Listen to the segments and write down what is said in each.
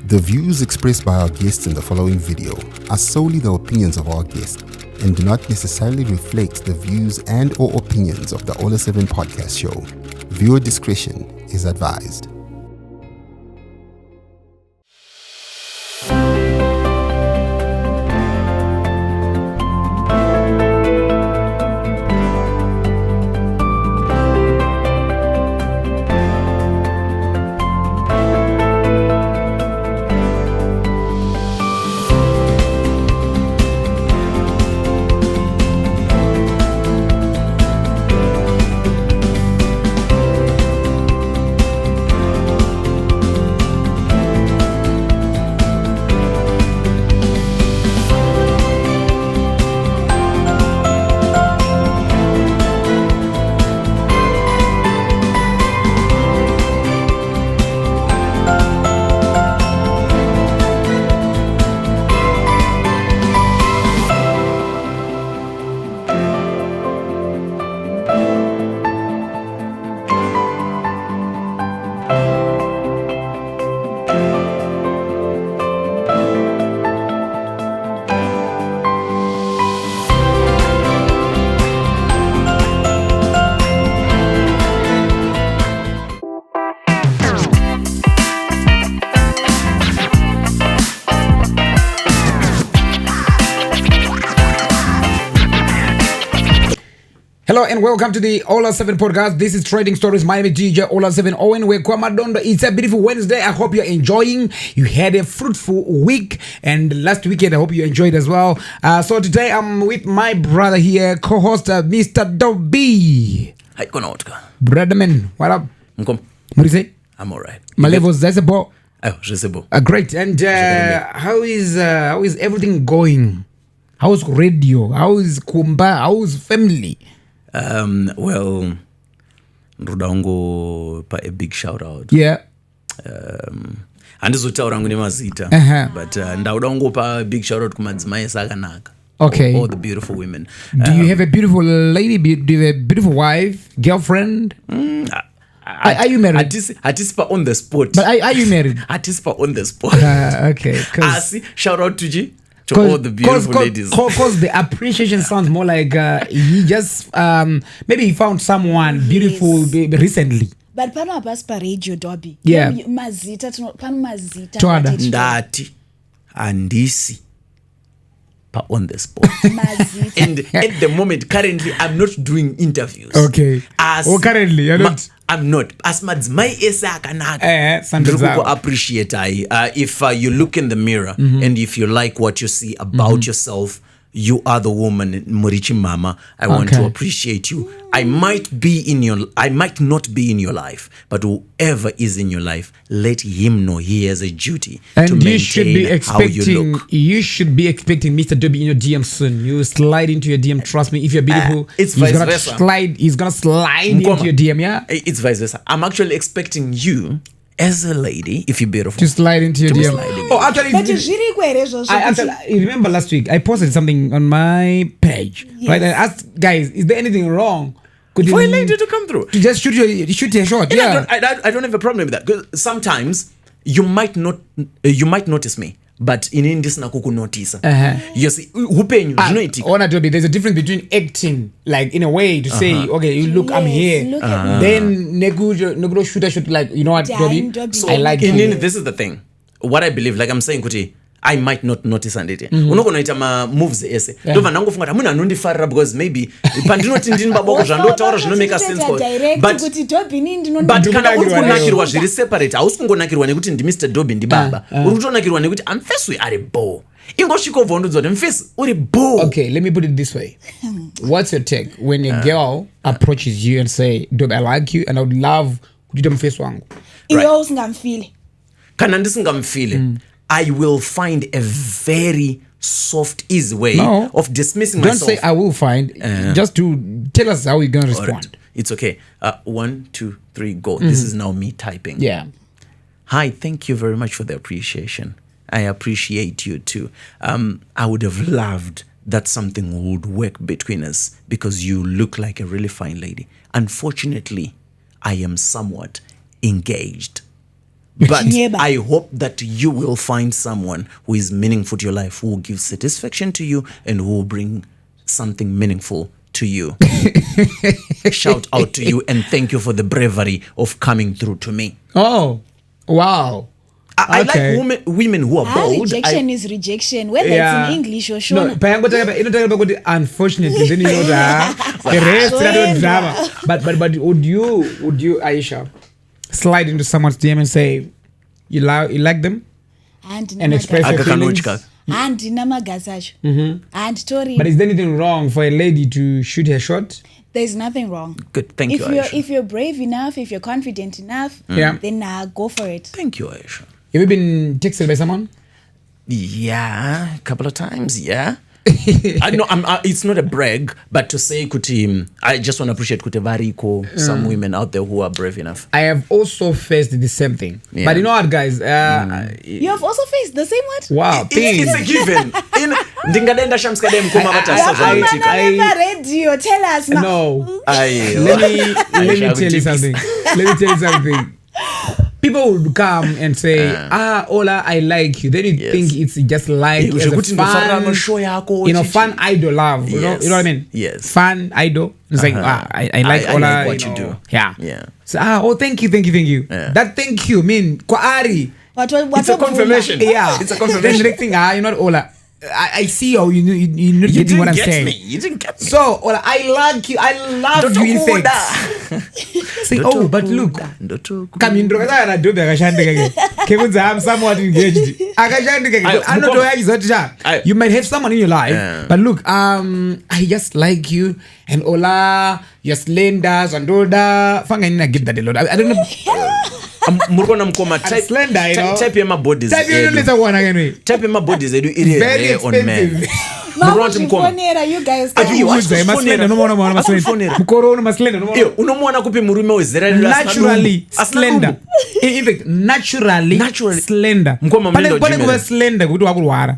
The views expressed by our guests in the following video are solely the opinions of our guests and do not necessarily reflect the views and or opinions of the Ola 7 podcast show. Viewer discretion is advised. Hello and welcome to the Ola 7 podcast. This is Trading Stories. My name is DJ Ola 7 Owen. We're Kwamadondo. It's a beautiful Wednesday. I hope you're enjoying. You had a fruitful week and last weekend I hope you enjoyed as well. So today I'm with my brother here, co-host Mr. Dobby. Hi, Konotka. Brother man, what up? Mkom. What do you say? I'm alright. My levels, that's a ball. Rezende. Great. And how is everything going? How's radio? How is Kumba? How's family? Well, Rudango pa a big shout out. Yeah. Andizotaura ngune mazita. But ndaudango pa a big shout out kumadzimai sakanaka. Okay. All the beautiful women. Do you have a beautiful lady? Do you have a beautiful wife, girlfriend? Are you married? Atispa on the spot. But are you married? Atispa on the spot. Okay. Shout out to G. To all the beautiful ladies. Because the appreciation sounds more like he just maybe he found someone beautiful recently. But pano abaspa radio Dobby. Yeah. Mazita pano mazita. Ndati andisi pa on the spot. Mazita. And at the moment, currently, I'm not doing interviews. Okay. Currently, you're not. I'm not. As madzimai esakanaka. Appreciate if you look in the mirror and if you like what you see about yourself, you are the woman, Murichi Mama. I want to appreciate you. I might not be in your life, but whoever is in your life, let him know he has a duty to maintain how you look. You should be expecting Mr. Dobby in your DM soon. You slide into your DM. Trust me, if you're beautiful, it's vice versa. He's gonna slide into your DM. Yeah, it's vice versa. I'm actually expecting you, as a lady, if you're beautiful, to slide into your DM. Actually, I remember last week I posted something on my page. Yes. Right, I asked guys, is there anything wrong? For a lady to come through, to just shoot a shot. Yeah, I don't have a problem with that. Because sometimes you might notice me, but in this nakuku notice. You see, who paying you? There's a difference between acting, like in a way to say, okay, you look, I'm here. Then Negro shoot a shot, like, you know what, Dobby? So I like you. This is the thing. What I believe, like I'm saying, Kuti, I might not notice and it. Unogonaita ma moves ese. Ndova nangofunga kuti amuna anondifarira because maybe pandinoti ndini baboko zvandotaura zvinomeka sense for. But kana uri kunakirwa zviri separate, hausi kungonakirwa nekuti ndi Mr. Dobby ndi baba. Uri kutonakirwa nekuti amfeswe ari bo. Ingosvika ubvondudza kuti mfesi uri bo. Okay, let me put it this way. What's your take when a girl approaches you and say, Dobby, I like you and I would love kuita mfesi wangu? Iwe usingamfile. Kana ndisingamfile. I will find a very soft, easy way of dismissing myself. Don't say I will find. Just to tell us how you're going to respond. Right. It's okay. 1, 2, 3, go. This is now me typing. Yeah. Hi, thank you very much for the appreciation. I appreciate you too. I would have loved that something would work between us because you look like a really fine lady. Unfortunately, I am somewhat engaged. But Nyeba. I hope that you will find someone who is meaningful to your life, who will give satisfaction to you, and who will bring something meaningful to you. Shout out to you and thank you for the bravery of coming through to me. Oh, wow. I Okay. like women who are bold. Rejection is rejection, whether Yeah. it's in English or No, Shona. unfortunately, then you know that the rest is not drama. But would you Aisha slide into someone's DM and say you like them and express your feelings? And namagazash. And Tori. But is there anything wrong for a lady to shoot her shot? There's nothing wrong. Good, thank you, Aisha. If you're brave enough, if you're confident enough, Yeah. then go for it. Thank you, Aisha. Have you been texted by someone? Yeah, a couple of times, yeah. I know it's not a brag, but to say kuti, I just want to appreciate kuti variko some women out there who are brave enough. I have also faced the same thing. Yeah. But you know what, guys? You have also faced the same what? Wow, It's a given. Ndingadenda shamskade mkoma Radio, tell us now. No. Let Let me tell you something. People would come and say, Ola, I like you. Then you think it's just like as a fun idol love. You know what I mean? Yes. Fun idol. It's like, I like Ola. like what you do. Yeah. So, thank you. Yeah. That thank you mean, kwa ari. It's a confirmation. Yeah. It's a confirmation. Then the next thing, you're not Ola. I see how you're not getting what I'm saying. You didn't get me. So, Ola, I like you. I love you in fact. Say, but look. Kamindro kaza anadobya akashandika ke kekunzi I'm somewhat engaged akashandika ke anotoyakizotisha you might have someone in your life but look I just like you and Ola you're slender zandoda fanga nina get that a lot I don't know murikona mkoma slender, you know. type yema bodies type you don't kuona kenwe type yema bodies edu iri very rare on men expensive You guys akuuza maslender nomuona maslender mukoro uno maslender nomuona unomwana kupi murume wezera naturally slender in fact naturally slender Mkoma mlindo pane Jimmy. kuva slender kuti wakurwara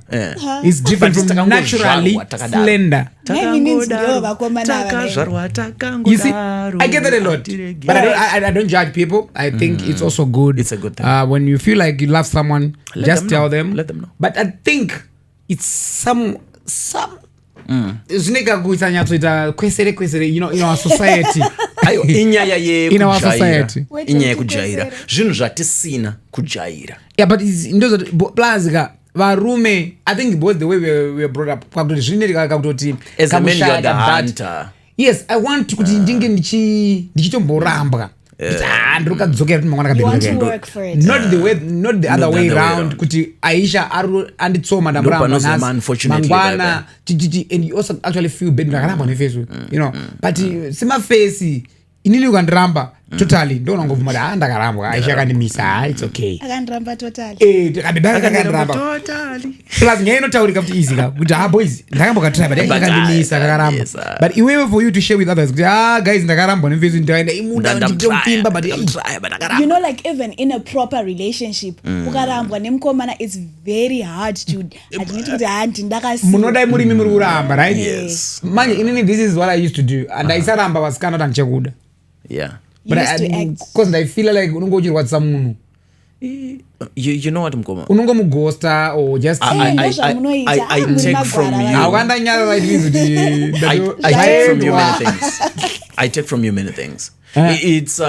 is different But from naturally takadaro. slender. Maybe means no, vakomana You see, I get that a lot, but I don't judge people. I think it's also good. It's a good thing. When you feel like you love someone, just tell them. Let them know. But I think it's some zvinenge kuita nyatsoita kwesere in our society. Ayo inyaya In our society. inyaya kujaira zvinhu zvatisina kujaira. Yeah, but ndozo plus varume I think both the way we were brought up kwakuti zvinereka kakutoti As a man you are the hunter. Yes, I want kuti ndinge ndichitomborambwa ndiri kadzokera kuti mangwana You want to kabhebheka work for it. not the other way around kuti Aisha anditsoma ndamboramba panozoma, nhasi unfortunately, mangwana and you also actually feel bad ndakaramba nefesu but semafesi inini ukandiramba totally ndonangobvuma kuti ndakarambwa Aisha akandimisa it's okay akandiramba totally akakandiramba plus nyaya inotaurika kuti easy kuti boys ndakambokatribe but akandimisa kakaramba but iwewe for you to share with others kuti guys ndakarambwa nemfesu ndaenda imunda nditomupimba but you know like even in a proper relationship ukarambwa nemukomana it's very hard to admit kuti handi munodai murimi muri kuramba right Yes. manje inini this is what I used to do and aisaramba vasikana kuti handichakuda Yeah. but because I feel like unonge uchirwadzisa munhu You know what Mkoma? unongomugosta or just I take from you. aukandanyarara it means kuti I take from you many things. I take from you many things. It's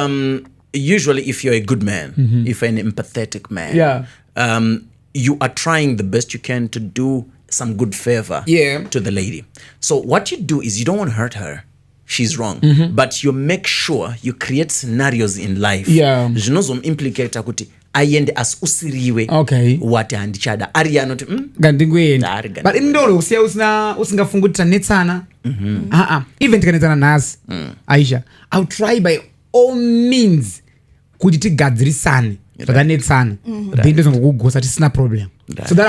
usually if you're a good man, if you're an empathetic man, you are trying the best you can to do some good favor to the lady. So what you do is you don't want to hurt her. She's wrong, but you make sure you create scenarios in life. Zvinozomimplicator kuti aende as usiriwe wati handichada ari anoti ngandingoenda but indoro kusiya usingafunga kuti tanetsana even tikanetsana nhasi Aisha I'll try by all means kuti tigadzirisane zvatanetsana then ndozongokugosa tisina problem so that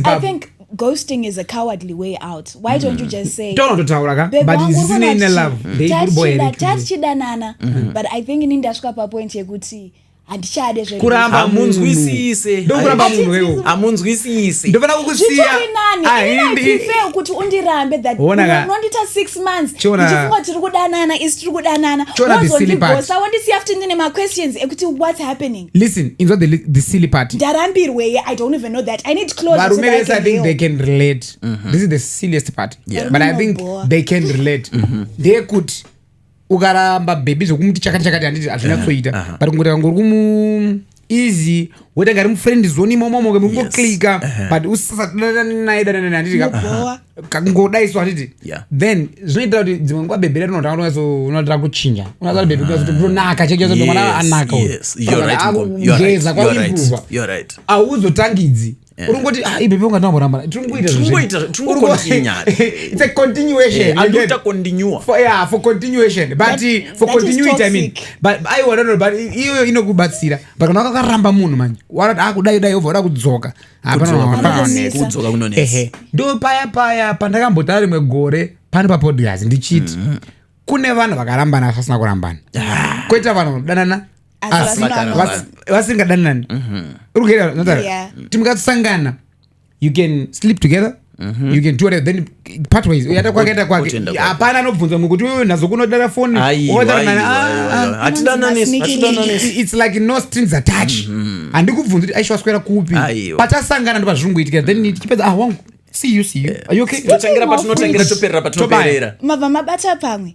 I think ghosting is a cowardly way out. Why don't you just say tonototaura but isisine ine love tatichidanana but I think in ndasvika papoint yekuti Andichade kuramba amunzwisise ndokuramba munhu wewe amunzwisise ndofana kukusiya prefer ukuthi undirambe that unondita 6 months ndichifunga tiri kudanana isi tiri kudanana wazondigosa wondisiya futi ndine ma-questions ekuti what's happening. Listen, inzwa the silly part ndarambirwe I don't even know that I need closure so that I think they can relate. This is the silliest part, but I think they can relate. They could ukaramba baby zvokumuti chakati handiti hazvina kuita but kungoti kangori kumu easy weta ngari mufriend zone imomo ngemungoclicka but usasatnaida handiti kangodaiswa handiti then zvinoita kuti dzimwe nguva bebe rinonotaa kuchinja unotaa bebe kuti ronaka chekechoti mwana anaka ngeza kwaimprova hauzotangidzi urungoti ibebe ungatamboramba it's a continuation for continuation but for continuity I mean but I don't know but iyo inokubatsira but kana wakakaramba munhu manje warati akudai over wakudzoka kudzoka kunonesa ndo paya pandakambotara rimwe gore pane papodcast ndichiti kune vanhu vakarambana vasina kurambana koita vanhu vanodanana vasingadanani urikuhera timikatsangana you can sleep together you can do whatever then part ways uyata kwake hapana anobvunza munhu kuti uyu nazo kunodara foni it's like no strings attached handikubvunza kuti aishwaswera kupi patasangana ndo pazvirunguitika then chipedza wangu see you are you okay totangira patinotangira toperera patinoperera mabva mabata pamwe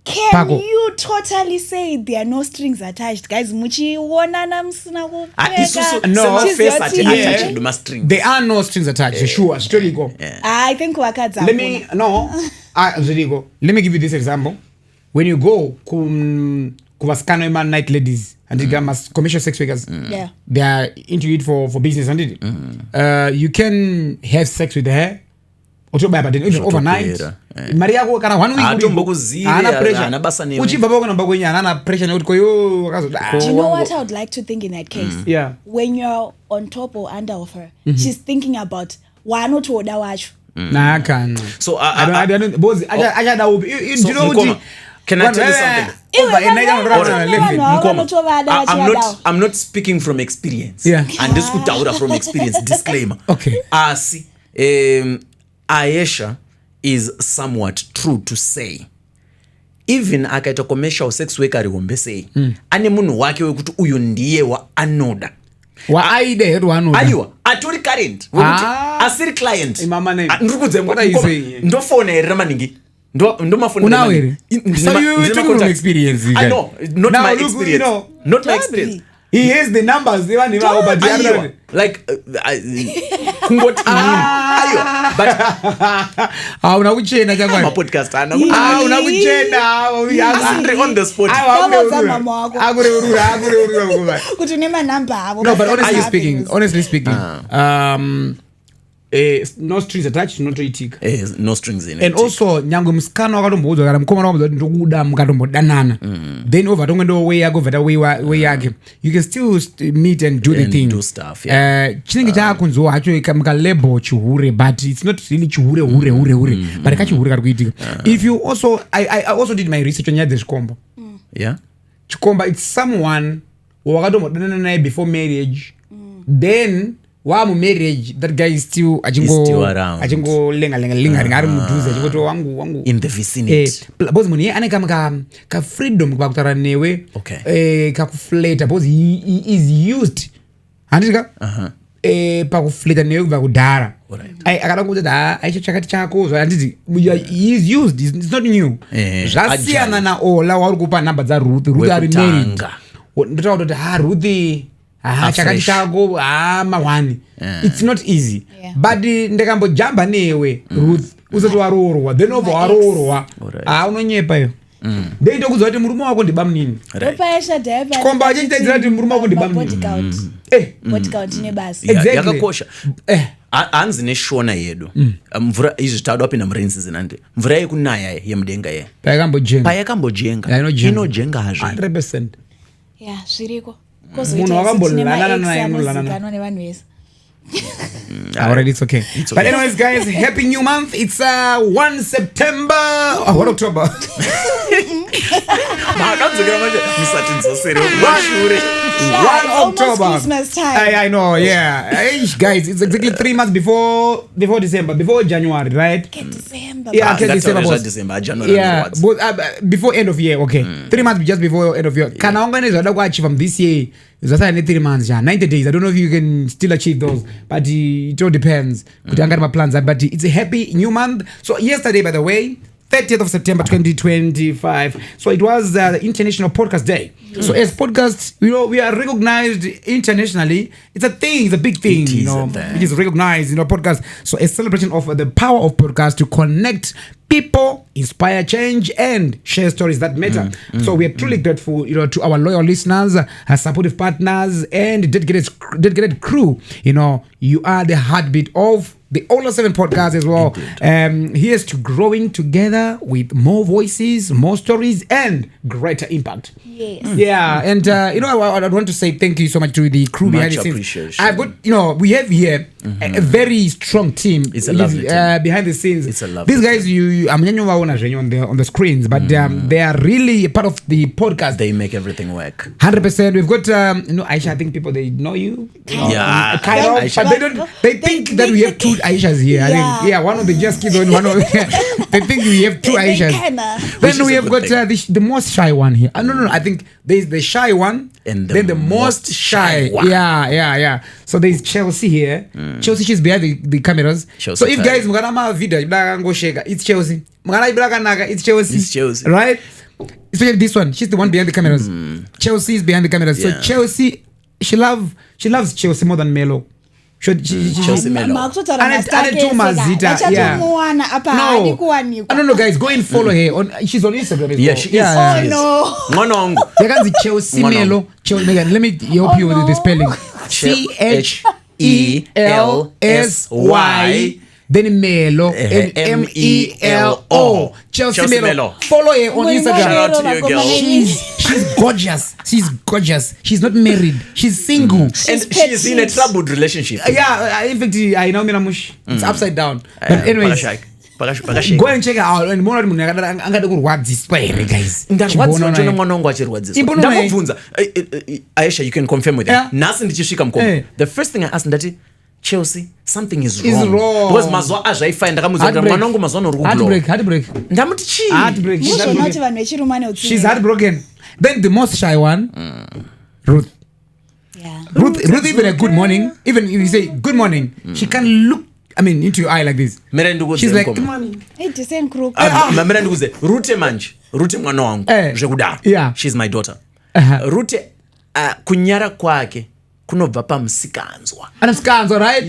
Can you totally say there are no strings attached, guys? Muchionana musina kupeka. No, attached. There are no strings attached. Sure, straight go. I think wakadza. Let me give you this example. When you go kuvaskano ima night ladies and commercial sex workers, they are into it for business and you can have sex with her. Otobaya but even overnight mari yako kana 1 week atombokuzira ana basa newe uchibva pako namba kwenya ana pressure nekuti koyo wakazoda. Do you know what I would like to think in that case? When you're on top or under of her, she's thinking about wanotoda wacho nakana so I don't bozi ajada upi you know what. Can I tell you something? I'm not speaking from experience. And this could taura from experience. Disclaimer. Okay. Aisha is somewhat true to say. Even akaita commercial sex worker riwombesei ane munhu wake wekuti uyu ndiye waanoda waaide hedu wanoda aiwa atori current wekuti asiri client ndiri kudzemba ndofona here maningi ndomafona unawere so you talking from experience I know not my experience not my experience. He has the numbers they want him but the other like kungoti ayo but una kuchena chakwa ma podcast ana una kuchena on the spot agururura kuti nema number avo. No, but honestly speaking no strings attached notoitika no strings in it and also nyangwe musikana wakatomboudza kana mukomana wakatomboudza kuti ndokuda mukatombodanana then over tongendo way yako vata way yake you can still meet and do the thing do stuff chinenge chakunzwa hacho mukalabel chihure but it's not really chihure but kachihure kari kuitika if you also I also did my research on nyaya dzezvikomba chikomba it's someone wakatombodanana naye before marriage then marriage that guy is still achingo lenga ari mudhuze achingoti wangu in the vicinity because munhu iye ane ka freedom pakutaura newe kakuflata because he is used handitika pakuflata newe kubva kudhara akada kuti aicho chakati chako handiti he is used it's not new zvasiyana naola wauri kupa nhamba dzaruth ari married ndotaura kuti ruth chakati chako mawani it's not easy but ndakambojamba newe Ruth usati waroorwa then over waroorwa unonyepa iyo ndeito kuziva kuti murume wako ndiba munini chikomba achitedzera kuti murume wako ndiba munini yakakosha hanzi neshona yedu mvura izvi taudwa pinda murenzi zinande mvura yekunaya yemudenga ye payakambojenga inojengazve 100% zviriko munhu wakambolanana naye unozikanwa nevanhu vese. Alright, it's okay. But anyways, guys, happy new month. It's 1 September. What October? October. Christmas time. I know, yeah. Hey, guys, it's exactly 3 months before December, before January, right? December. Yeah, December, January. Yeah, but before end of year, okay. 3 months just before end of year. Can I organize what I achieve from this year? It's also 3 months, 90 days. I don't know if you can still achieve those, but it all depends. But I got my plans. But it's a happy new month. So yesterday, by the way, 30th of September 2025. So it was the International Podcast Day. So as podcasts, we are recognized internationally. It's a thing, it's a big thing. It is recognized, podcast. So a celebration of the power of podcasts to connect people, inspire change, and share stories that matter. So we are truly grateful, to our loyal listeners, our supportive partners, and dedicated crew. You are the heartbeat of the Ola 7 podcast as well. Here's to growing together with more voices, more stories, and greater impact. Yes. Yeah, and I want to say thank you so much to the crew behind the scenes. I've got, we have here a very strong team. It's a lovely team. Behind the scenes. It's a lovely These guys, I'm on the screens, but they are really a part of the podcast. They make everything work. 100%. We've got, Aisha, I think people, they know you. Yeah. But they think that we have two Aishas here. Yeah. I think, one of the just kids on one of they think we have two Aishas. Then we have got the most shy one here. No, I think there's the shy one and then the most shy one. Yeah. So there's Chelsea here. Chelsea, she's behind the cameras. So if guys mugana video it's Chelsea. It's Chelsea. It's Chelsea. Right? Especially this one. She's the one behind the cameras. Chelsea is behind the cameras. Yeah. So Chelsea, she loves Chelsea more than Melo. Chelsea Melo. No, guys, go and follow her. She's on Instagram as well. She is. No. Chelsea Melo. Let me help you with the spelling. CHELSY. Then Melo, MELO. Chelsea Melo. Follow her on Instagram. Shout out to you, girl. She's gorgeous. She's not married. She's single. And she's in a troubled relationship. Yeah, in fact, I know Minamush. It's upside down. But anyways, go and check her out. And more than guys. Aisha, you can confirm with her. The first thing I asked that Chelsea, something is wrong. Because mazwa azvaifai ndakamudzira mwanangu mazwa norugublo. Heartbreak. Ndamuti chi? Heartbreak. She's heartbroken. Then the most shy one, Ruth. Yeah. Ruth even a good morning, even if you say good morning, she can look into your eye like this. She's like, good morning. Rute mwana wangu. Zvekudaro. Yeah. She's my daughter. Rute kunyara kwake kunobva pamusikanzwa. Anamusikanzwa, right?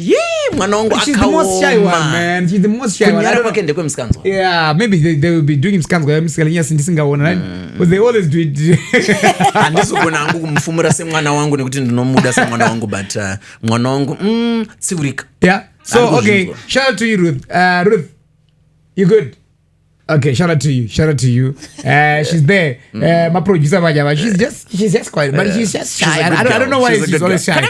Mwana wangu akaoma. She's the most shy one, man. She's the most shy one. Kunyara kwake ndekwe musikanzwa. Yeah, maybe they will be doing musikanzwa. Musikalenya sindisingaona, right? But they always do it. Handizogona hangu kumufumura semwana wangu nekuti ndinomuda semwana wangu, but mwana wangu tsiurika. Yeah. So okay, shout out to you, Ruth. Ruth, you good? Okay, shout out to you. She's there. My producer, she's just quiet, but she's just shy. I don't know why she's always shy.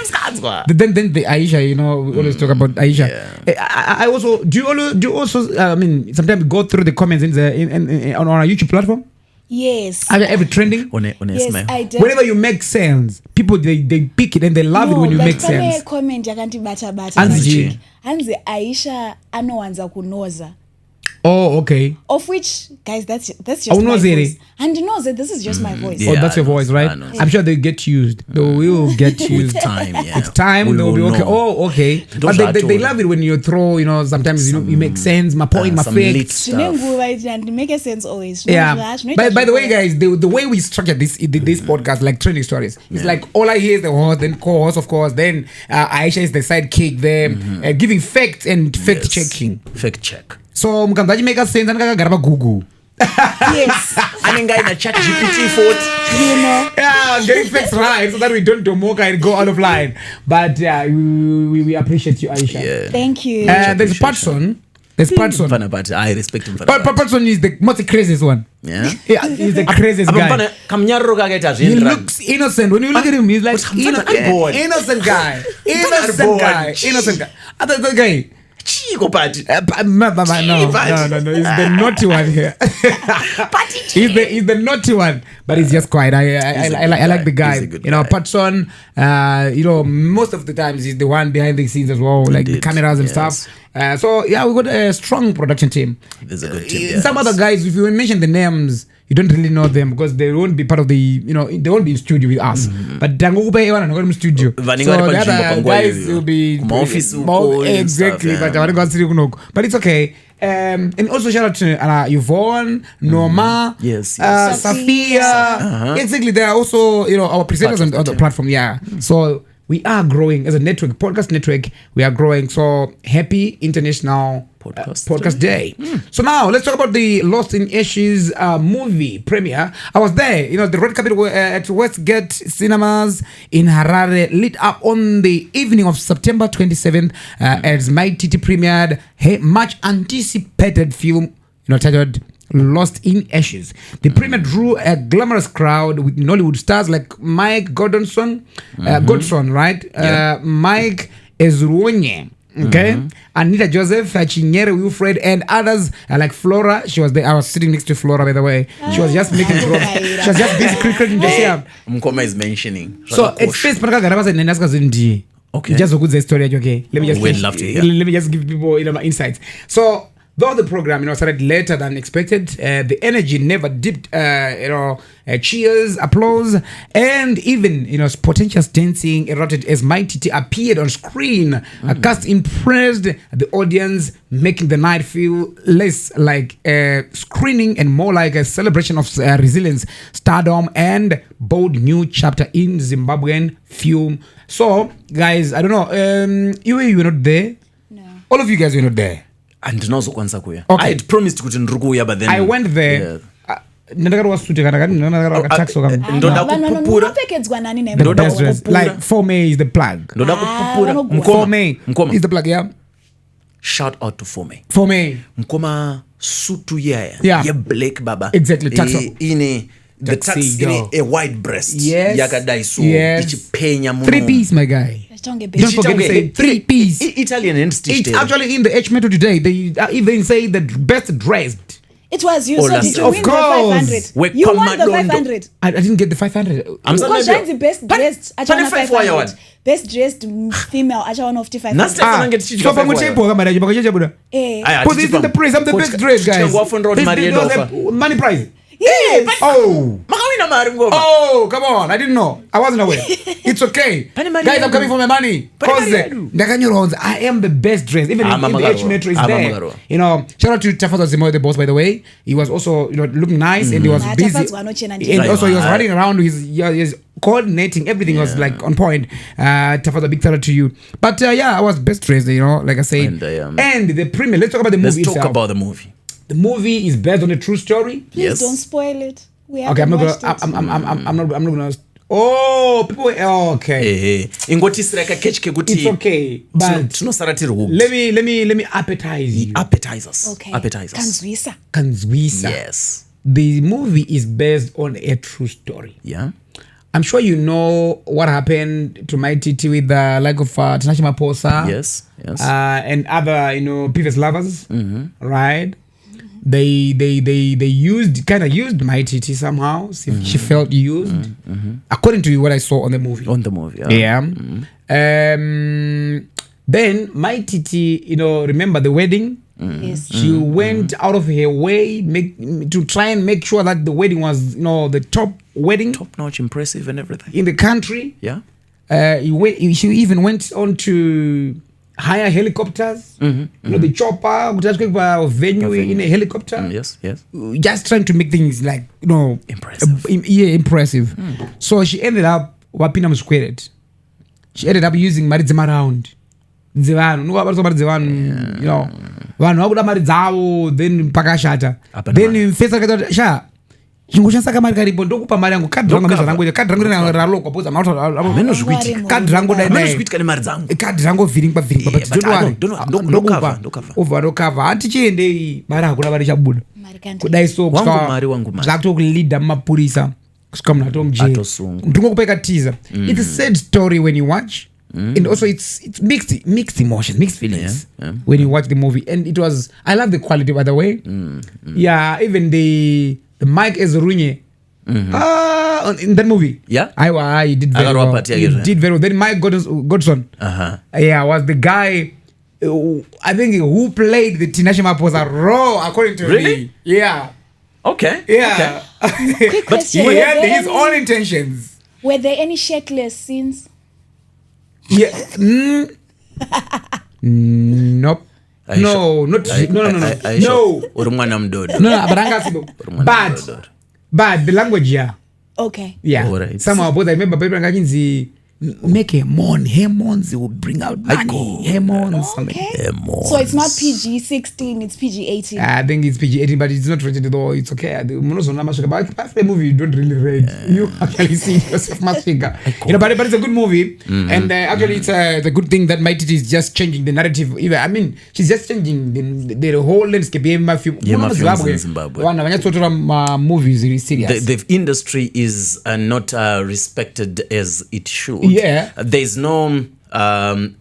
Then the Aisha, we always talk about Aisha. Yeah. I also do you also sometimes go through the comments on our YouTube platform? Yes. Are you ever trending? Yes, I do. Whenever you make sense, people they pick it and they love it when you make sense. Comment yakandibata Anzi Aisha anowanza kunoza. Oh, okay. Of which, guys, that's just my voice. And you know that this is just my voice. Yeah, that's your voice, right? I'm sure they get used. They will get used. With time, yeah. With time, they'll be okay. Know. Oh, okay. But they love it when you throw, sometimes you make sense, my point, my facts. And make sense always. Yeah. By the way, guys, the way we structure this podcast, like trending stories, it's like all I hear is the host, then co-host, of course, then Aisha is the sidekick, then giving facts and fact checking. Fact check. So mkanzaji make sense anakagara pa Google. Yes. Anenga ina chat GPT for Yeah, getting facts right so that we don't domoka and go out of line. But yeah, we appreciate you, Aisha. Yeah. Thank you. There's Patson. But I respect him for that. Patson is the most craziest one. Yeah, he's the craziest guy. He looks innocent. When you look at him, he's like innocent guy. Innocent guy. Other guy. No, he's the naughty one here. he's the naughty one, but he's just quiet. I like the guy. You know, Patson. You know, most of the times he's the one behind the scenes as well, like the cameras and stuff. So yeah, we got a strong production team. There's a good team. Some other guys, if you mention the names, you don't really know them because they won't be part of the, you know, they won't be in studio with us. But Dango in studio. So the other guys will be exactly, but it's okay. And also shout out to Yvonne, Norma, Safia. Exactly, they are also, you know, our presenters on the platform. Yeah. So we are growing as a network, podcast network. We are growing. So happy International Podcast Day. So now let's talk about the Lost in Ashes movie premiere. I was there, you know, the red carpet at Westgate Cinemas in Harare, lit up on the evening of September 27th as My Titi premiered her much anticipated film, you know, titled Lost in Ashes. The premiere drew a glamorous crowd with Nollywood stars like Mike Godson, right? Mike Ezruonye. Okay, Anita Joseph, Chinyere Wilfred, and others like Flora. She was there. I was sitting next to Flora, by the way. She was just making drops. She was just busy cricketing the share. Mkoma is mentioning. So it's face okay. Just a good story. Okay, let me just give people, you know, my insights. So though the program, you know, started later than expected, the energy never dipped. You know, cheers, applause, and even, you know, spontaneous dancing erupted as My Titi appeared on screen. A cast impressed the audience, making the night feel less like a screening and more like a celebration of resilience, stardom, and bold new chapter in Zimbabwean film. So, guys, I don't know. You were not there. No. All of you guys were not there. And also okay. I had promised to go, but then I went there. Like 4 May is the plug. 4 May is the plug, yeah. Shout out to 4 May. 4 May. Mkoma sutu yeah. Yeah, black baba. Exactly. Taxo. The tax in a white breast. Yes. Yes. 3-piece, my guy. Don't forget to say 3-piece. Italian and stitched. It's actually in the H Metro today. They even say the best dressed. It was you. So did you win the 500? You won the 500. I didn't get the 500. I'm because Jane's the best dressed. I won 500. Best dressed female. I won 500. So from which put this in the prize. I'm the best dressed, guys. Money prize. Yes. Oh, come on. I didn't know. I wasn't aware. It's okay. Guys, I'm coming for my money. Because I am the best dressed. Even in the H Metro is there. You know, shout out to Tafazo Zimoy, the boss, by the way. He was also, you know, looking nice and he was busy. And also he was running around with his coordinating. Everything was like on point. Tafazo, big shout out to you. But yeah, I was best dressed, you know, like I said. And the premiere. Let's talk about the movie itself. Let's talk about the movie. The movie is based on a true story. Please don't spoil it. Okay, I'm not gonna. Oh, people. Okay. It's okay. But let me appetize you. Appetizers. Okay. Appetizers. Kanzwisa. Yes. The movie is based on a true story. Yeah. I'm sure you know what happened to My Titi with the like of Tinashe Maposa. Yes. And other, you know, previous lovers. Right. They used My Titi somehow. She felt used, according to what I saw on the movie. Yeah. Then My Titi, you know, remember the wedding? Yes. She went out of her way to try and make sure that the wedding was, you know, the top wedding, top notch, impressive, and everything in the country. Yeah. She even went on to hire helicopters, you know, the chopper, just venue in a helicopter. Yes. Just trying to make things like, you know, impressive. Impressive. So she ended up wapina squared. She ended up using Maridzima round. You know, then pakashata. Then face sha. Chingoshasa kamari karipo ndokupa mari yangu kadri rangu rangu raloko poza kadri rangu kadri rangu viringwa but don't worry over cover atichiendei mari hakuna mari chabuda kudai so zvakuto leader mapurisa kusvika munhu atomujeri ndingokupeka teaser. It's a sad story when you watch. And also it's mixed emotions, mixed feelings when you watch the movie. And I love the quality, by the way. Yeah, even the Mike Ezorunye in that movie. Yeah, I did very well. He did very well. Then Mike Godson, was the guy. I think who played the Tinashe Maposa role according to me. Yeah. Okay. Yeah. Okay. Quick question. He had his own intentions. Were there any shirtless scenes? Yeah. Nope. No. But the language, yeah. Okay. Yeah. Right. Somehow both I remember people make a mon. Hemons will bring out money. Hemons. Okay. So it's not PG-16, it's PG-18. I think it's PG-18, but it's not rated though. It's okay. The movie you don't really read. You actually see yourself much bigger. But it's a good movie. And actually it's a good thing that My Titi is just changing the narrative. Even I mean, she's just changing the whole landscape. Zimbabwe. Movies really serious. The industry is not respected as it should. Yeah. There's no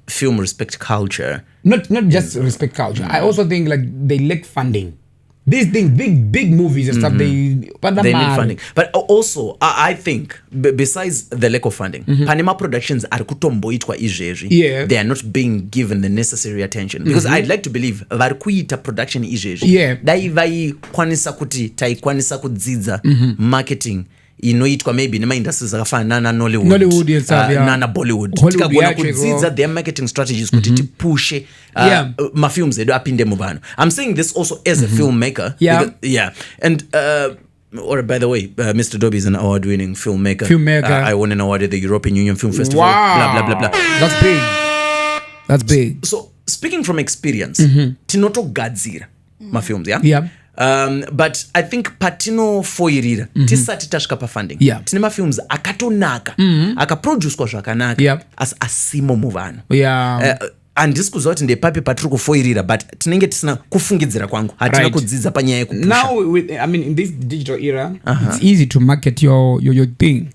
film respect culture. Not just respect culture. I also think like they lack funding. These things, big movies and stuff, they need funding. But also, I think, besides the lack of funding, Panama Productions are kutomboitwa izvezvi. Yeah. They are not being given the necessary attention. Because I'd like to believe vari kuita production izvezvi. Yeah. Dai vaikwanisa kuti taikwanisa kudzidza marketing inoitwa maybe nemaindustries akafanana Nollywood nana Bollywood tikagona kudzidza their marketing strategies kuti tipushe mafilms edu apinde muvanhu. I'm saying this also as a filmmaker. And or by the way, Mr. Dobby is an award-winning filmmaker. I won an award at the European Union Film Festival. Wow. Blah blah blah blah. That's big. So speaking from experience, tinotogadzira mafilms, Yeah. But I think patino foirira tisati tasvika pafunding tine mafilms akatonaka akaproducwa zvakanaka asi asimo muvanhu. Handisi kuziva kuti ndepapi patiri kufoirira, but tinenge tisina kufungidzira kwangu, hatina kudzidza panyaya yekupusha. Now in this digital era it's easy to market your thing.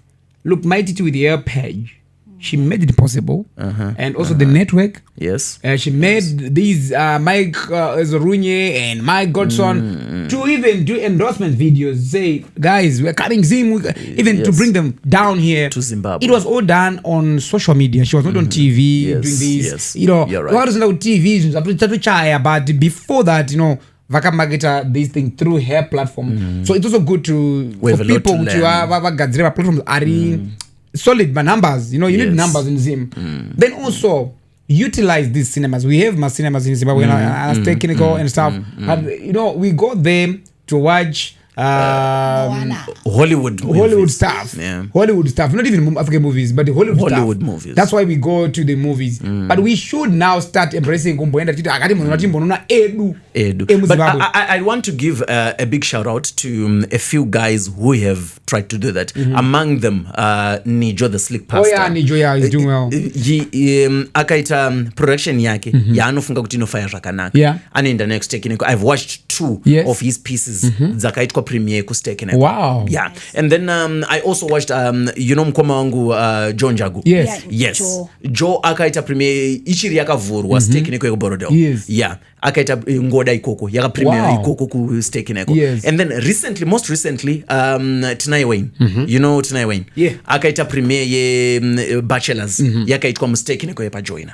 Look, My Titi with the air page, she made it possible, and also the network. Yes. She made these Mike Zorunye and Mike Godson to even do endorsement videos. Say, guys, we're coming Zim, even to bring them down here to Zimbabwe. It was all done on social media. She was not on TV doing these. Yes. You know, you're right. What was on TV? But before that, you know, Vaka marketer this thing through her platform. So it's also good for people to have platforms are solid by numbers. You know, you need numbers in Zim. Then also utilize these cinemas. We have my cinemas in Zimbabwe, technical and stuff. And you know, we go there to watch Hollywood stuff. Hollywood stuff. Not even African movies, but the Hollywood movies. That's why we go to the movies. But we should now start embracing edu. But I want to give a big shout out to a few guys who have tried to do that. Among them, Nijo the Slick Pastor. Oh yeah, Nijo, he's doing well. Akaita production yake yaanofunga kuti inofaya zvakanaka. Anoenda next technical. I've watched 2 of his pieces dzakaitwa premiere kuStekeneko. Wow. Yeah. And then I also watched mkoma wangu John Jagu. Yes. Joe akaita premiere ichiri yakavhurwa Stekeneko yekuBorodale. Yeah. Akaita ngoda ikoko yaka premiere ikoko kuStekeneko. And then most recently Tinai Wayne. You know Tinai Wayne. Akaita premiere ye Bachelors yakaitwa muStekeneko yepaJoina.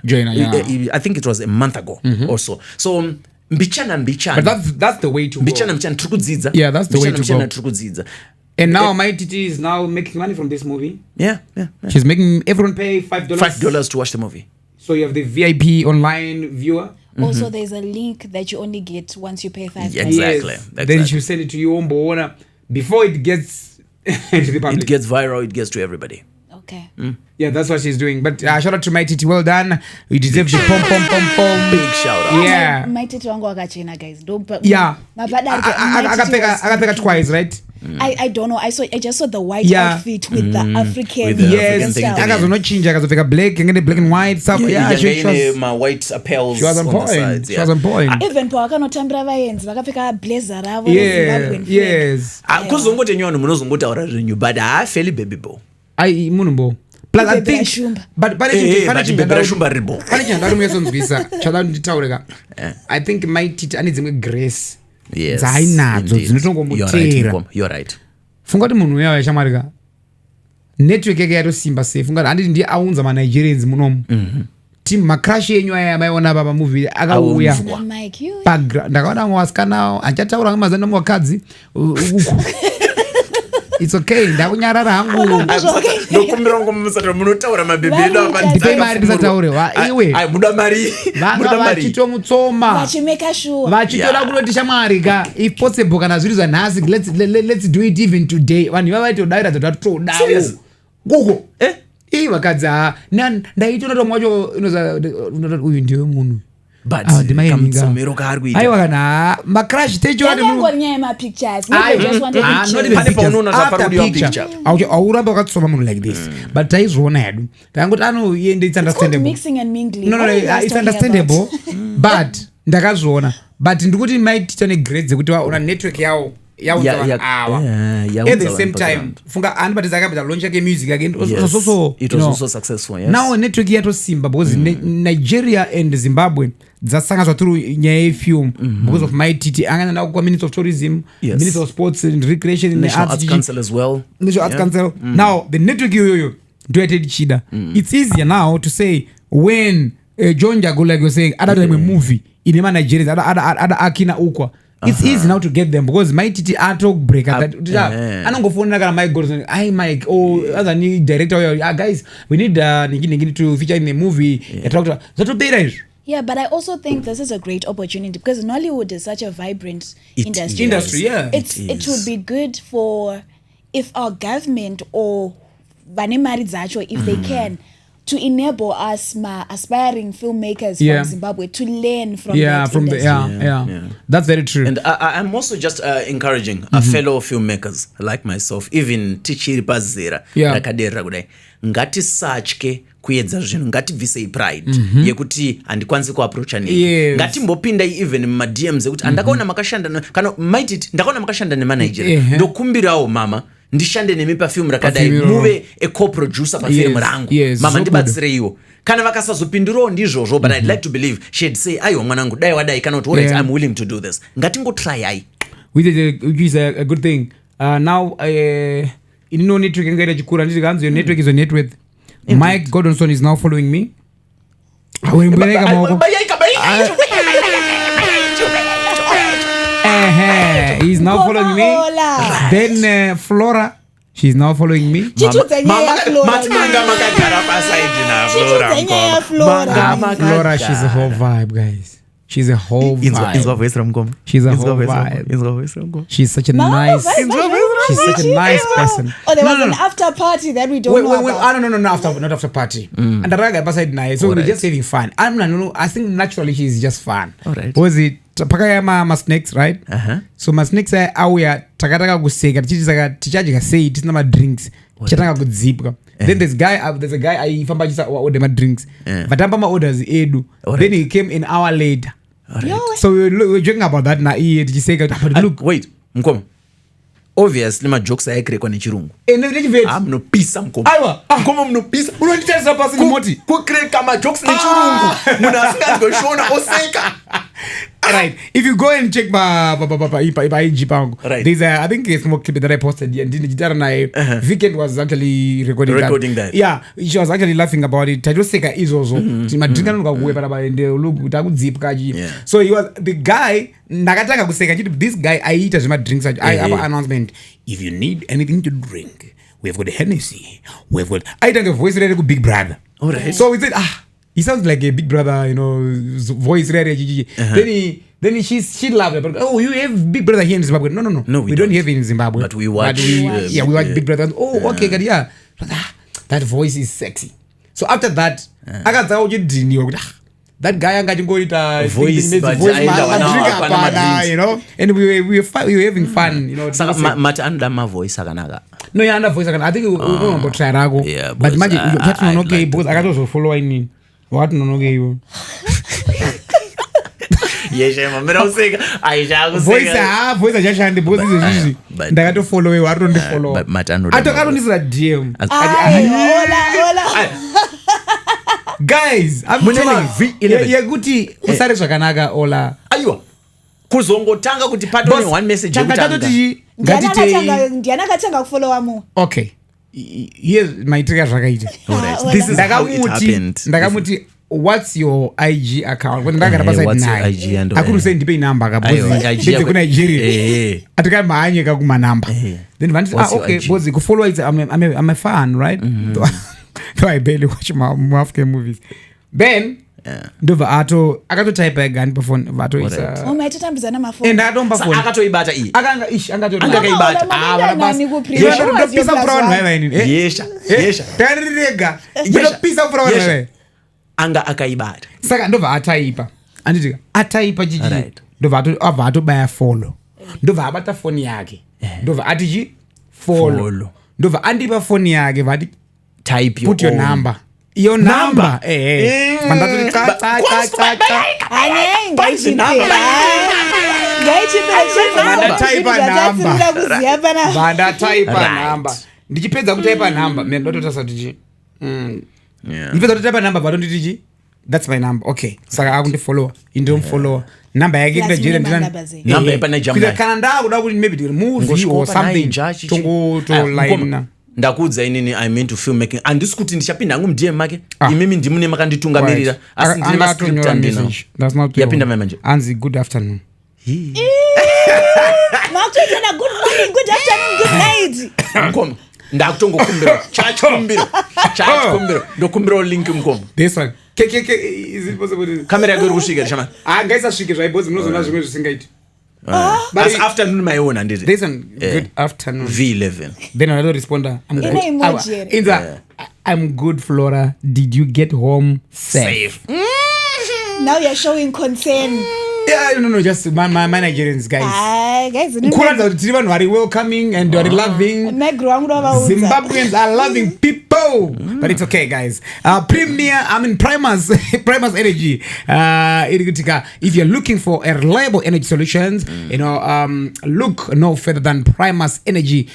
I think it was a month ago or so. So Mbichana. But that's the way to go. Mbichana turikudzidza. Yeah, that's the way to go. Turikudzidza. And now My Titi is now making money from this movie. Yeah. She's making everyone pay $5. $5 to watch the movie. So you have the VIP online viewer. Also, there's a link that you only get once you pay $5. Exactly. Then she send it to you before it gets to the public. It gets viral. It gets to everybody. Okay. Yeah, that's what she's doing. But shout out to My Titi. Well done. You deserve the pom. Big shout out. Yeah. My Titi wangu wakachena, guys. Yeah. I got twice, right? I don't know. I just saw the white outfit with the African. Yes. Akazonochinja black and white stuff. Yeah, she was my white apparel. She was on point. She was on point. Even pawakanotambira vaenzi vakapfeka blazer ravo. Yes. Kuzongoti nyuano munozongotaura zvenyu, but haafeli baby boy. Munumbo. Plus I think but I think might and grace. Yes. You're right. Fungati munhu uya yashamarika. Network yake yatosimba safe. Fungati handiti ndiye aunza ma Nigerians munomu. Team macrash yenyu aya maiona baba movie akauya. Ndakaona mwasikana achataura ngamazana mwakadzi. It's okay. Ndakunyarara hangu. Ndokumbira ngomusato munotaura mabebeda apa. Ndipe mari ndisataure. Iwe. Ai muda mari. Muda mari. Vachitomutsoma. Vachimeka sure. Vachitora kunotisha marika. If possible kana zviri zvanhasi let's do it even today. Vanhu vavaitodaira dzatatodawo. Serious? Gogo. Vakadzi ndaitora tomwacho uyu ndiwe munhu. But kamutsomero kaari aiwa kana macrash techo yakangonyaya mapictures. auramba wakatsoma munhu like this but taizviona hedu tangoti anoende it's understandable. Mixing and mingling. No, it's understandable but ndakazviona but ndikuti maitita negrades dzekuti vaona network yawo at the same time funga anibatiza akapita launch yake music again it was also successful. Yes. Now network yatosimba because Nigeria and Zimbabwe dzasangana through nyaya yefilm because of my titi angana na kwa Minister of Tourism, Minister of Sports and Recreation, National Arts Council as well. National Arts Council. Now the network yoyo doated chida. It's easier now to say when John Jago like was saying other than a movie in the Nigeria other akina ukwa. It's easy now to get them because my titi talk break at that. I don't go phone like Mike goes. I Mike other new director. Guys, we need to feature in the movie. Yeah, but I also think this is a great opportunity because Nollywood is such a vibrant industry. It would be good for if our government or Vanemari if they can, to enable us aspiring filmmakers from Zimbabwe to learn from that industry. That's very true. And I'm also just encouraging fellow filmmakers like myself, even tichiri pazera rakadera kudai ngati satke kuedza zvinhu ngativhisei pride yekuti handikwanisi kuapproacha nei ngatimbopinda even muma DMs ekuti andakaona makashanda kana maititi ndakaona makashanda nemanigeria ndokumbirawo mama ndishande nemi pafilm rakadai muve a co-producer pafilm rangu mama ndibatsireiwo kana vakasazopindurawo ndizvozvo but I'd like to believe she'd say aiwa mwanangu dai wadai kana kuti alright I'm willing to do this ngatingotry ai which is a good thing. Now no network ngaita chikura nditi kanzi your network is a net worth. Mike Gordonson is now following me. He's now following me. Then Flora, she's now following me. Flora, she's a whole vibe, guys. She's a whole vibe. She's a whole vibe. She's such a nice. She's such a nice person. Oh, there was an after party that we don't know about. No, not after party. And the raga beside nice. So we're just having fun. I think naturally she's just fun. Alright. Was it pakayama snakes, right? So my snakes are aware takataka kuseka tichaji say it is not my drinks. Chataka kudzipka. Then there's a guy I fambaisa order my drinks. Vatamba my orders edu. Then he came an hour later. So we were joking about that na look. Wait, mkomo. Obviously my jokes are ekrekwa nechirungu. Munopisa mkomo. Aiwa, mkomo munopisa. Unonditesa pasi nimoti. Kukreka ma jokes nechirungu. Muna asinga shona oseka. Right. If you go and check my IG pango, there's I think a small clip that I posted and Weekend was actually recording that. Yeah, she was actually laughing about it. Tajoseka is also. So he was the guy. This guy I eat as my drinks. I have an announcement. If you need anything to drink, we've got Hennessy. We've got. I think a voice ready to Big Brother. Alright. So we said he sounds like a Big Brother, voice ready. Then she laughed about, oh, you have Big Brother here in Zimbabwe. No, we don't have it in Zimbabwe. But we watch. We watch Big Brother. Oh, okay, good, yeah. That voice is sexy. So after that, I got that guy voice, and we were having fun, Mata andama voice aganaga. No, yeah, voice aganaga. I think we want to try rago. Yeah, but imagine you have to know because I got also following me. What no you? Yeshema mira useka aisha kuseka voice achashandi because izvezvi ndakatofollowewa atondifollowa atokatondisira DM guys I'm telling you yekuti usare zvakanaka Ola aiwa kuzongotanga kuti patone one message yekutanga ndianakatanga kufollowa mu okay here maitika zvakaita this is how it happened ndakamuti what's your IG account when ndagara paside naye akuru sei ndipe number kabozi kuna Nigeria atika mahanyeka kuma number then vanti okay bozi kufollow it I'm a fan right though I barely watch my African movies then ndova akatotype again before vato is maitotambizana mafoni and atomba phone akatoibata iyi akatoibata ndopisa mfurawa wewe nini yesha tarirega ndopisa mfurawa wewe anga akaibata saka ndova ataipa anditi ataipa jiji ndova atobaya follow ndova abata phone yake ndova atiji follow ndova andipa phone yake vati type put your number your number mandatori vandataipa number ndichipedza kutaipa number ndototasa tichi ndipedza kutaipa number vatonditichi that's my number okay saka akundifollowa indomfollowa number yake number yepana jamla kana ndakuda kuti maybe movie or something to line ndakudza inini I mean to filmmaking andisi kuti ndichapinda hangu mudm make imimi ndimune makanditungamirira asi ndine mascript andina yapinda manje anzi good afternoon makutotana good morning good afternoon good night mkomo ndakutongokumbira chakumbira ndokumbira link mkomo this one is it possible kamera yako kusvika shama ngaisa svike zvaibozi munozona zvimwe zvisingaiti but afternoon my own and this one good afternoon V11 then another responder I'm good Flora did you get home safe? Now you're showing concern. Yeah, no, just my Nigerians, guys. Guys, are welcoming and are loving. Zimbabweans are loving people, but it's okay, guys. Primus Energy. If you're looking for a reliable energy solutions, look no further than Primus Energy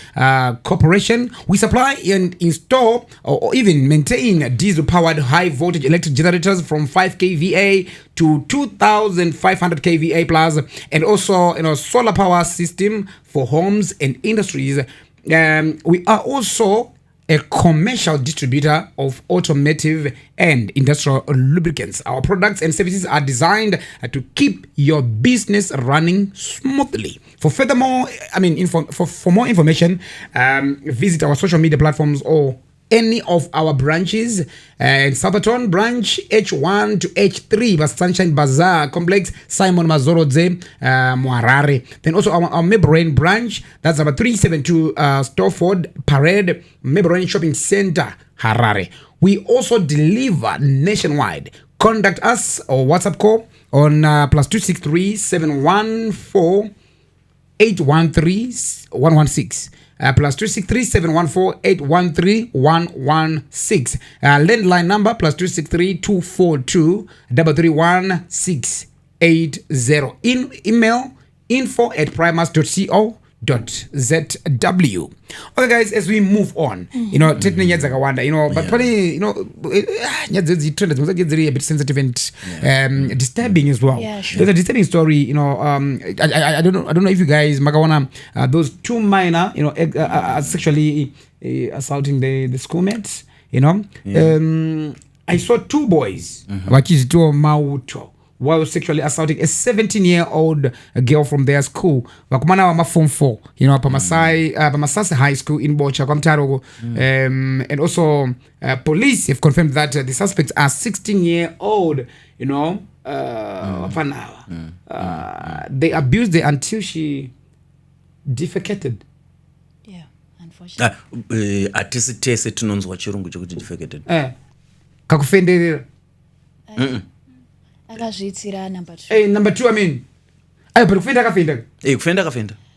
Corporation. We supply and install or even maintain diesel-powered high-voltage electric generators from 5 kVA to 2,500 kVA plus, and also solar power system for homes and industries. We are also a commercial distributor of automotive and industrial lubricants. Our products and services are designed to keep your business running smoothly. For furthermore, for more information, visit our social media platforms or any of our branches in Southampton branch H1 to H3 Sunshine Bazaar Complex Simon Mazorodze Muarare. Then also our Mebroin branch, that's number 372 Storford Parade Mebroin Shopping Center Harare. We also deliver nationwide. Contact us or WhatsApp call on +263 714 813 116. +263 714 813 116. Landline number +263 242 331 email info@primus.co.zw. Okay, guys, as we move on, but funny, the trend is a bit sensitive and disturbing as well. Yeah, sure. There's a disturbing story, I don't know if you guys magawana those two minor, sexually assaulting the schoolmates, I saw two boys, Wakizito Mauto, while sexually assaulting a 17-year-old girl from their school. Wakumana wa form 4, Pamasasa High School in Bocha, Kwamtarogo. And also, police have confirmed that the suspects are 16-year-old, they abused her until she defecated. Yeah, unfortunately. Atisitese tinonzwa chirungu chokuti defecated. Kakufenderera. Akazvitsira number 2. Number 2 but kufenda akafenda. Kufenda.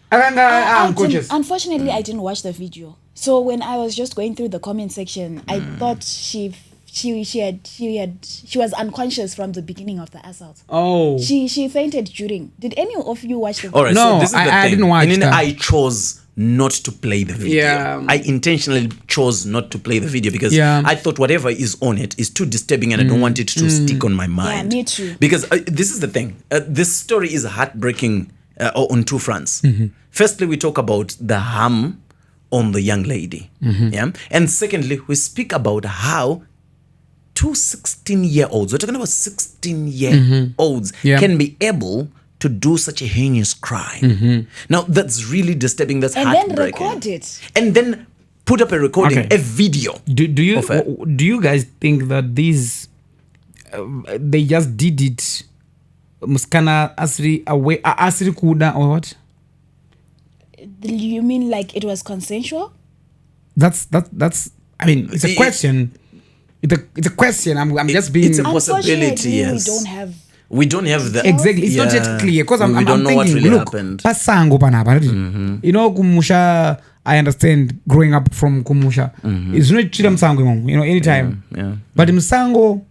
Akanga unconscious. Unfortunately, I didn't watch the video. So when I was just going through the comment section, I thought she she was unconscious from the beginning of the assault. Oh. She fainted during. Did any of you watch the video? All right, No, so this is the thing. I didn't watch that. I chose not to play the video. Yeah. I intentionally chose not to play the video because Yeah. I thought whatever is on it is too disturbing and I don't want it to stick on my mind. Yeah, me too. Because this is the thing. This story is heartbreaking on two fronts. Firstly, we talk about the harm on the young lady. Yeah. And secondly, we speak about how two 16-year-olds, we're talking about 16-year-olds, can be able to do such a heinous crime. Now, that's really disturbing. That's heartbreaking. And then record it. And then put up a recording, Okay. a video. Do you of it. do you guys think that these they just did it muskana asri away asri kuda or what? You mean like it was consensual? That's I mean, it's a question. It's a question. I'm just being It's a possibility, yes. We We don't have the... exactly. It's not yet clear because I'm don't know thinking, what really look, happened. pasango panapa. You know, kumusha. I understand growing up from kumusha. It's not chila msango, you know, anytime. Yeah. But msango,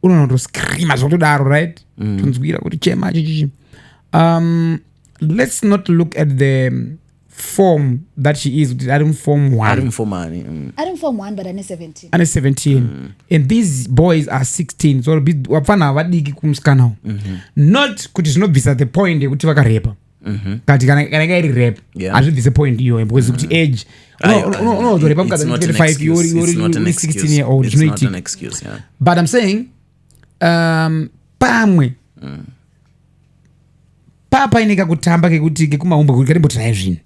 uno scream as well, right? Let's not look at the form that she is. I don't form one. I don't form money. I don't form one, but I'm 17. And 17. And these boys are 16. So wapana wadiki kumskana. Not kuti not visa the point kuti vakarepa. Kati kana iri rap. Yeah. I should disappoint you because kuti age. No, the repa it's mkada not an 25 excuse. It's not an 16-year-old. It's not an excuse, yeah. But I'm saying pamwe papa ineka kutamba kekuti kekumaumba kuti katimbotrai zvino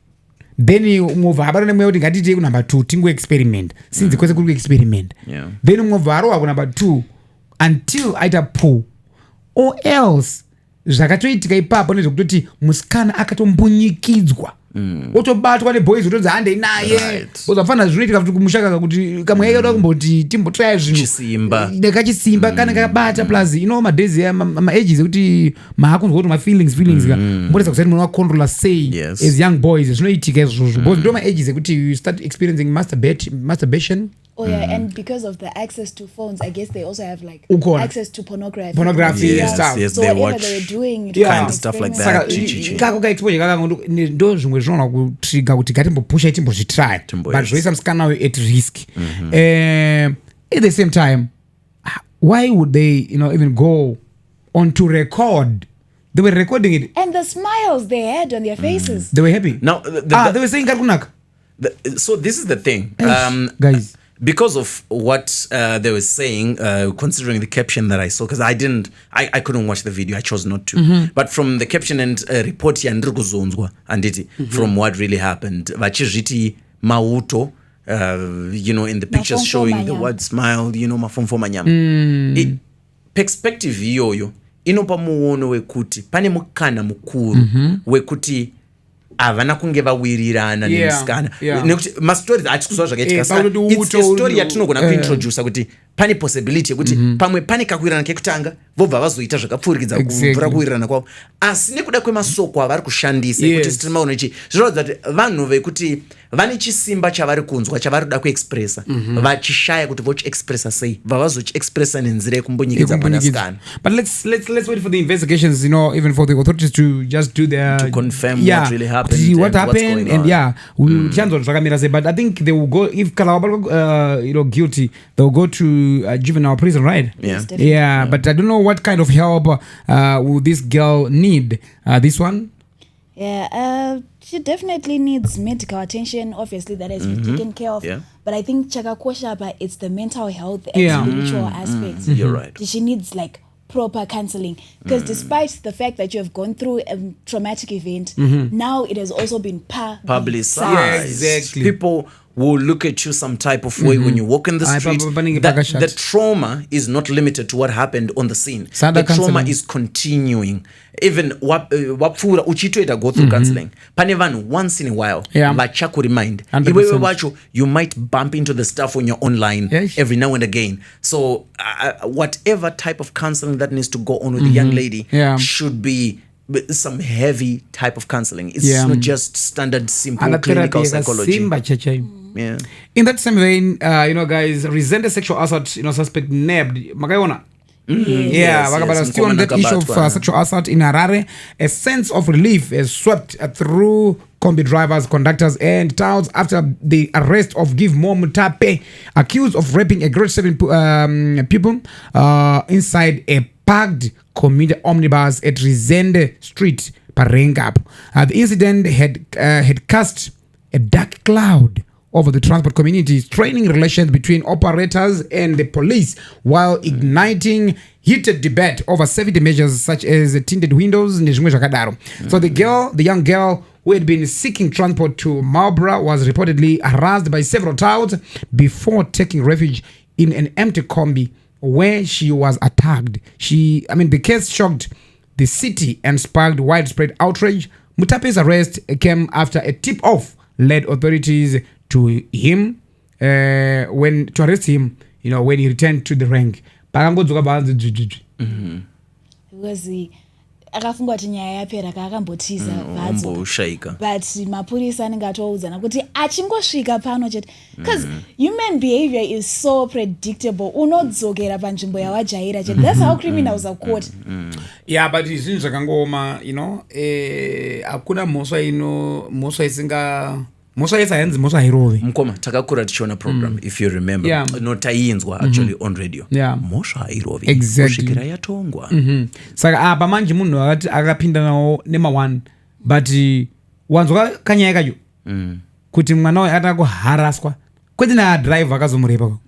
then umobva nemwe kuti ngatite ku number 2 tingo experiment since kwese kuri experiment Yeah. then umobva arowa ku number 2 until aita pull or else zvakatoitika ipapo nezvekutoti musikana akatombunyikidzwa otobatwa neboys kutonzi handei naye uzafana zvinoitika kuti kumushaka kuti kamwe yaida kumboti timbotrai Chisimba. nekachisimba kana kakabata plus you know madezi maages ekuti maakunzwa kuti mafeelings mboretsa kusati munhu wacontrola say Yes. as young boys zvinoitika izvozvo because ndo maages ekuti you start experiencing masturbation. Oh yeah, and because of the access to phones, I guess they also have like Ukona. access to pornography. Pornography Yes, stuff. yes, So they whatever watch they were doing, it Yeah. was kind of stuff like experiment. that. Saka kako kaexposure kakango ndo zvimwe zvinogona kutriga kuti ngatimbopusha timbozvitry but zvoisa musikana nayo at risk. At the same time, why would they even go on to record? They were recording it. And the smiles they had on their faces. They were happy. Now, They were saying Karkunaka. so this is the thing. Guys. Because of what they were saying, considering the caption that I saw, because I couldn't watch the video, I chose not to. But from the caption and report from what really happened, vachizviti mauto, in the pictures showing the word smile, mafomfo manyama. Perspective iyoyo inopa muono wekuti pane mukana mukuru wekuti havana kunge vawirirana nemusikana nekuti mastori hatikuzva zvakaitika it's a story yatinogona kuintrodusa kuti pane possibility yekuti pamwe pane kakuwirirana kekutanga vobva vazoita zvakapfurikidza kumvura kuwirirana kwavo asi nekuda kwemasoko avari kushandisa ekuti sitirimaona ichi zvinoratidza kuti vanhu vekuti vane chisimba chavari kunzwa chavari kuda kuexpressa vachishaya kuti vochiexpressa sei bva vazochiexpressa nenzira yekumbonyikidza mwanasikana. But let's wait for the investigations, even for the authorities to just do their to confirm what really happened, see what and happened, what's going on. we chanzo zvakamira sei, but I think they will go if Kalawaba guilty, they'll go to juvenile prison, right? Yeah. But I don't know what kind of help will this girl need. This one. Yeah, she definitely needs medical attention. Obviously, that has been taken care of. Yeah. But I think Chakakosha, but it's the mental health and spiritual aspects. You're right. She needs like proper counseling because despite the fact that you have gone through a traumatic event, now it has also been publicized. Yeah, exactly. People will look at you some type of way when you walk in the street. The trauma is not limited to what happened on the scene. The trauma is continuing. Even wapfura uchitoita go through counseling. Pane vanhu once in a while vachaku remind. Iwewe wacho you might bump into the stuff when you're online every now and again. So whatever type of counseling that needs to go on with the young lady should be some heavy type of counseling. It's not just standard simple clinical psychology. Yeah. In that same vein, guys, Rezende sexual assault, suspect nabbed. Magayona. Still on that issue of sexual assault in Harare, a sense of relief is swept through combi drivers, conductors, and towns after the arrest of Give More Mutape, accused of raping a grade 7 people inside a packed commuter omnibus at Rezende Street, Parengap. The incident had cast a dark cloud over the transport community, straining relations between operators and the police while igniting heated debate over safety measures such as tinted windows. So the young girl who had been seeking transport to Marlborough was reportedly harassed by several touts before taking refuge in an empty combi where she was attacked. The case shocked the city and sparked widespread outrage. Mutape's arrest came after a tip-off led authorities to him to arrest him, when he returned to the rank. Because akafungwa kuti nyaya yapera kakambotiza but mapurisa anenge atoudzana kuti achingosvika pano chete because human behavior is so predictable. Unodzokera panzvimbo yawajaira chete. That's how criminals are caught. But zvinhu zvakangoma, hakuna mhosva isinga mhosva yese hainzi mhosva hairovi. Mkoma takakura tichiona program if you remember tainzwa actually on radio mhosva hairovi kusvikira yatongwa. Saka apa manje munhu akapinda nawo nema1 but wanzwa kanyaya kacho kuti mwana wayo ataka kuharaswa kwete nadriver akazomurepa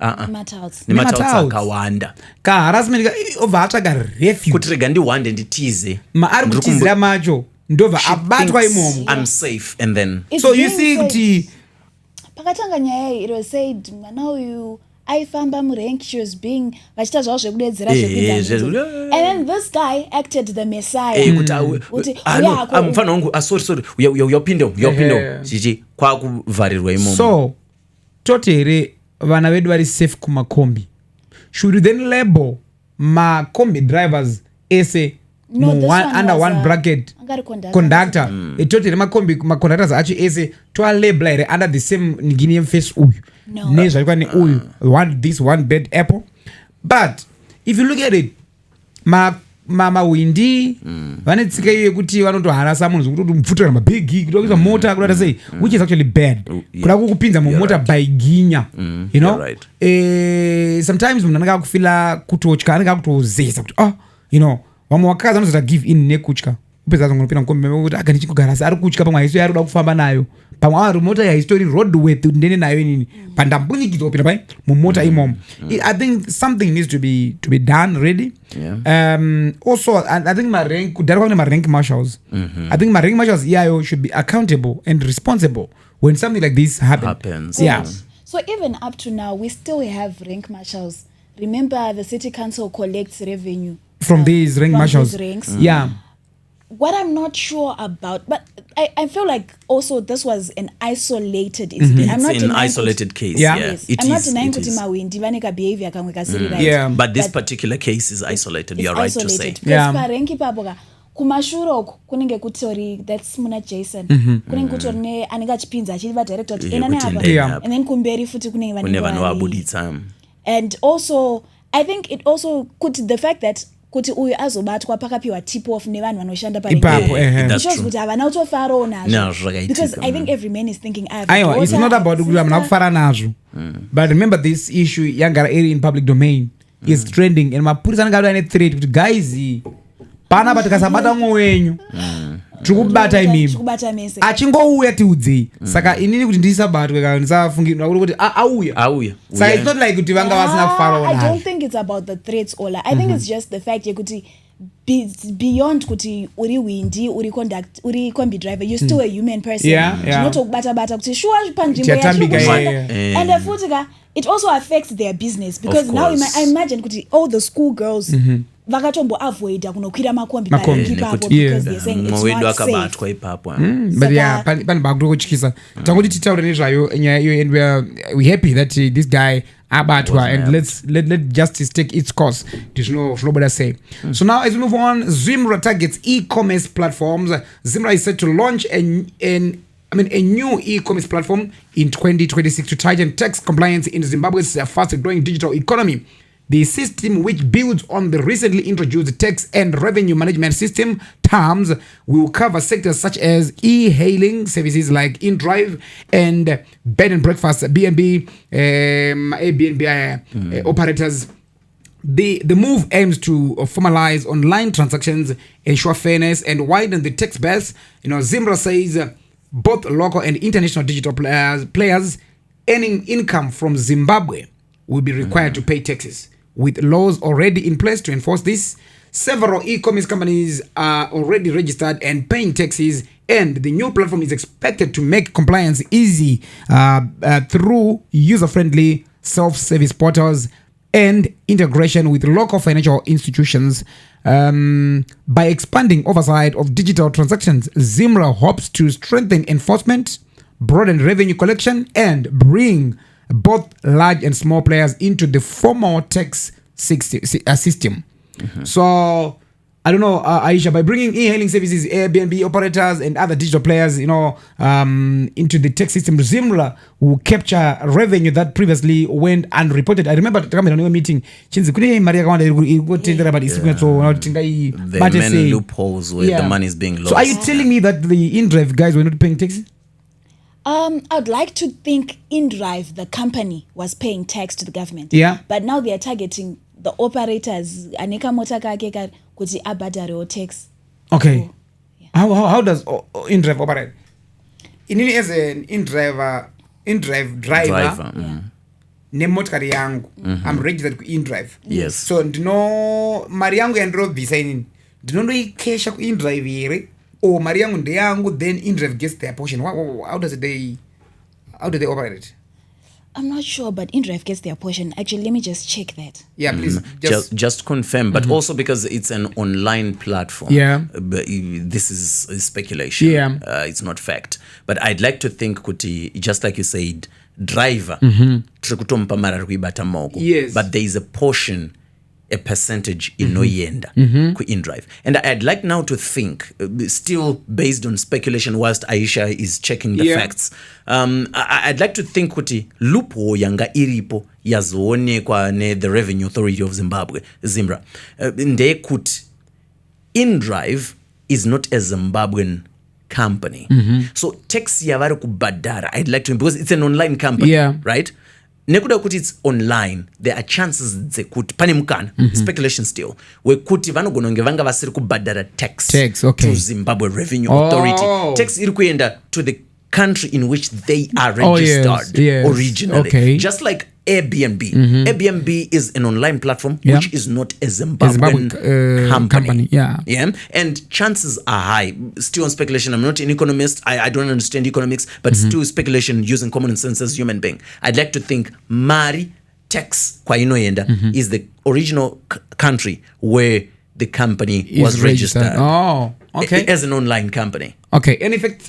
nematauts akawanda kaharassment obva atsvaga refuge kuti rega ndiwande nditize ari kutizira macho ndobva abatwa imomo. I'm safe and then so you see kuti pakatanga nyaya it was said mwana uyu aifamba murank, she was being vachita zvavo zvekudedzera and then this guy acted the messiah mufana wangu sorry uyapinda chichi kwakuvharirwa imomo. So toti here vana vedu vari safe kumakombi, should you then label makombi drivers ese under one bracket conductor toti here maconductors acho ese toalabela here under the same ngini face uyu nezvaikwa neuyu one bad apple? But if you look at it, mawindi vane tsika iyo yekuti vanotoharasa munhu zvekuti mupfutura mabhegi kutokuisa mota kudata sei, which is actually bad. Kuda kukupinza mumota by ginya, sometimes munhu anenge akufila kutotya, anenge akutozesa kuti vamwe wakazi vanozota give in nekutya upedza zongonopinda mukombi kuti aganichikugarasa ari kutya, pamwe haisi ari kuda kufamba nayo, pamwe ari mota yahistori roadworth ndene nayo inini pandambunyikidzwa kupinda pai mumota imomo. I think something needs to be done really. Also I think kudhara kwakune marank marshals, I think marank marshals iyayo should be accountable and responsible when something like this happens. So even up to now we still have rank marshals. Remember the city council collects revenue from these rank marshals. What I'm not sure about, but I feel like also this was an isolated incident. I'm not an isolated case. Yes. I'm not denying kuti mawindi vaneka behavior kamwe kasiri right. But this particular case is isolated. You're right to say. Because parenki papoka kumashuro kunenge kutori that's muna Jason. Kunenge kutori ne anenge achipinza achiva director enane apa. And then kumberi futi kunenge vanhu vabuditsa. And also I think it also could the fact that kuti uyu azobatwa pakapiwa tip off nevanhu vanoshanda shows kuti havana kutofarawo nazvo, because I think every man is thinking it's not about kuti havana kufara nazvo, but remember this issue yangara iri in public domain is trending and mapurisa anenge ane threat kuti guys pana pa tikasabata mwe wenyu tikubata imimi achingouya tiudzei. Saka inini kuti ndisabatwe kana ndisafungira kuti auya. Saka it's not like kuti vanga vasina kufarawo nazvo. I don't think it's about the threats Ola. I think it's just the fact yekuti beyond kuti uri windi uri conduct uri combi driver, you're still a human person. Tinotokubata kuti shuwa panzvimbo yacho and futi it also affects their business because now I imagine kuti all the school girls vakatombo avoida kunokwira makombi ipapo because they're saying it's not safe. But yeah, pani bakutokutyisa takuti titaure nezvayo nyaya iyo, and we're happy that this guy abatwa, and let justice take its course. Nobody say. So now as we move on, ZIMRA targets e-commerce platforms. ZIMRA is set to launch a new e-commerce platform in 2026 to tighten tax compliance in Zimbabwe's fast-growing digital economy. The system, which builds on the recently introduced tax and revenue management system, TAMS, will cover sectors such as e-hailing services like InDrive and bed and breakfast, B&B, Airbnb operators. The move aims to formalize online transactions, ensure fairness, and widen the tax base. ZIMRA says both local and international digital players earning income from Zimbabwe will be required to pay taxes. With laws already in place to enforce this, several e-commerce companies are already registered and paying taxes, and the new platform is expected to make compliance easy through user-friendly self-service portals and integration with local financial institutions. By expanding oversight of digital transactions, ZIMRA hopes to strengthen enforcement, broaden revenue collection, and bring both large and small players into the formal tax system. So I don't know, Aisha, by bringing e-hailing services, Airbnb operators and other digital players, into the tax system, ZIMRA will capture revenue that previously went unreported. I remember coming to a meeting, there are many loopholes where the money is being lost. So are you telling me that the InDrive guys were not paying taxes? I'd like to think InDrive, the company, was paying tax to the government. Yeah. But now they are targeting the operators. Aneka motaka kuti abadario tax. Okay. So, yeah. How does InDrive operate? As an InDrive driver. Nemotkari yangu. I'm registered to InDrive. Yes. So ndino mari yangu yandrovisa inini. Ndinondoikesha ku InDrive here. Or mari yangu ndeyangu, then InDrive gets their portion. How do they operate it? I'm not sure, but InDrive gets their portion. Actually, let me just check that. Yeah, please. Just confirm, but also because it's an online platform. Yeah. This is speculation. Yeah. It's not fact. But I'd like to think, Kuti, just like you said, driver. Yes. But there is a portion, a percentage in Noyenda ku InDrive. And I'd like now to think, still based on speculation whilst Aisha is checking the facts, I'd like to think kuti lupo yanga iripo yazoonekwa ne the Revenue Authority of Zimbabwe, ZIMRA. Nde kuti InDrive is not a Zimbabwean company. So tax yavari kubadara, I'd like to, because it's an online company, right? Nekuda kuti it's online, there are chances dzekuti pane mukana, speculation still, wekuti vanogononge vanga vasiri kubhadhara tax to Zimbabwe Revenue Authority. Tax iri kuenda to the country in which they are registered originally. Just like Airbnb. Airbnb is an online platform which is not a Zimbabwean company. Yeah. And chances are high, still on speculation, I'm not an economist, I don't understand economics, but still speculation using common sense as human being. I'd like to think Mari Tax kwa inoyenda is the original country where the company was registered. As an online company. Okay. Any fact,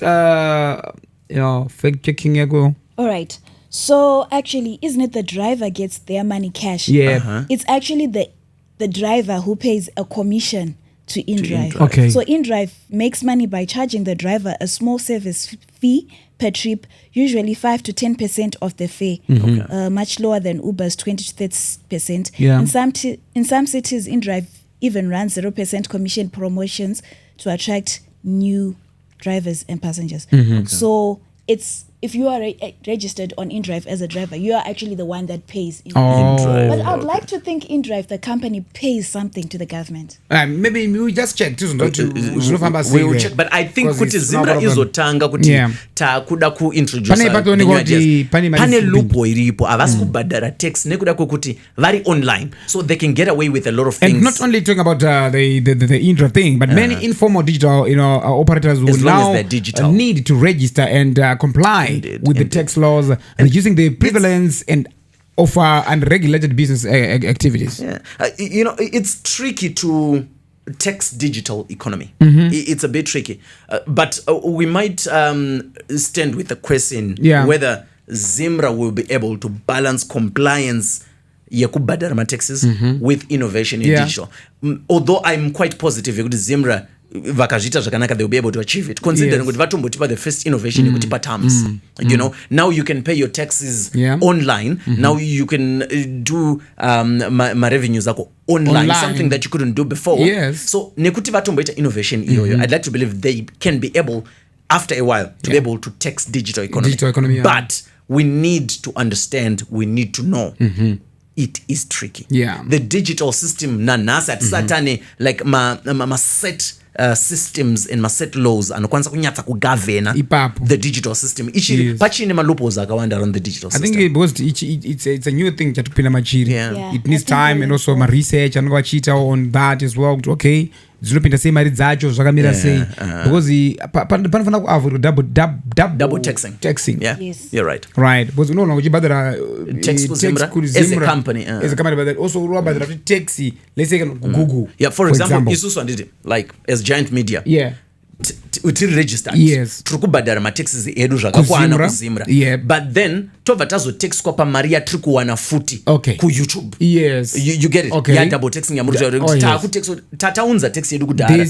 fact checking yago? All right. So actually, isn't it the driver gets their money cash? Yeah. It's actually the driver who pays a commission to InDrive. Okay. So InDrive makes money by charging the driver a small service fee per trip, usually 5 to 10% of the fare, much lower than Uber's 20 to 30%. Yeah. In some cities, InDrive even runs 0% commission promotions to attract new drivers and passengers. So it's, if you are registered on InDrive as a driver, you are actually the one that pays InDrive. But I'd like to think InDrive, the company, pays something to the government. Maybe we just check. We will check. But I think kuti ZIMRA izotanga kuti takuda ku introduce pane lupo iripo avasi kubhadhara tax nekuda kwekuti vari online, so they can get away with a lot of things. And not only talking about the InDrive thing, but many informal digital operators will now need to register and comply with the tax laws, reducing the prevalence and of unregulated business activities. Yeah. It's tricky to tax digital economy. It's a bit tricky. But we might stand with the question whether ZIMRA will be able to balance compliance yakubhadhara taxes with innovation in digital. Although I'm quite positive that ZIMRA vakazvita zvakanaka, they'll be able to achieve it, considering kuti vatombotipa the first innovation yekutipa terms. Now you can pay your taxes online. Now you can do my revenues online, something that you couldn't do before. So nekuti vatomboita innovation iyoyo, I'd like to believe they can be able, after a while, to be able to tax digital economy. But we need to understand, we need to know. It is tricky. The digital system nanasa atisatane like ma set systems and ma set laws anokwanisa kunyatsa kugovern the digital system. Ichi pachine ma loopholes akawanda around the digital system. I think because it's a new thing chatupinda machiri. It needs time and also ma research and wachita on that as well. Okay, dzinopinda sei mari dzacho zvakamira sei, because panofana kuavoid double taxing. You're right because unoona uchibhadhara tax kuzimra as a company but also urabhadhara taxi, let's say Google. For example isusu anditi like as Giant Media tiri registered tiri kubhadhara mataxes edu zvakakwana kuzimra, but then tobva tazotaxwa pamari yatiri kuwana futi kuYouTube. You get it. Double taxing tataunza tax yedu kudhara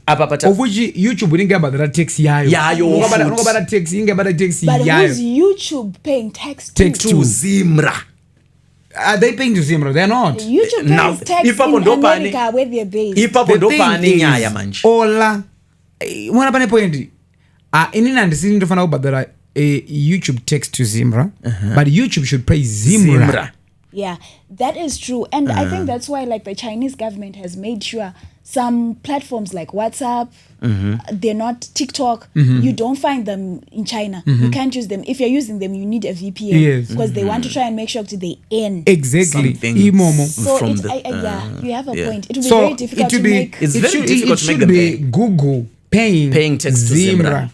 apa of which YouTube inenge yabhadhara tax yayo unobhadhara tax inenge yabhadhara tax yayo. But who's YouTube paying tax to ZIMRA? Are they paying to ZIMRA? They're not. YouTube pays tax in America where they're based. Ipapo ndopani nyaya manje. Ola mwana pane point inini handisini ndofana kubhadhara YouTube tax to ZIMRA, but YouTube should pay ZIMRA. Yeah, that is true. And I think that's why like the Chinese government has made sure some platforms like WhatsApp, they're not TikTok, you don't find them in China. You can't use them. If you're using them, you need a VPN because they want to try and make sure that they end. Exactly. So you have a point. It will be very difficult to make. It's very difficult to make them pay. Google paying tax to ZIMRA,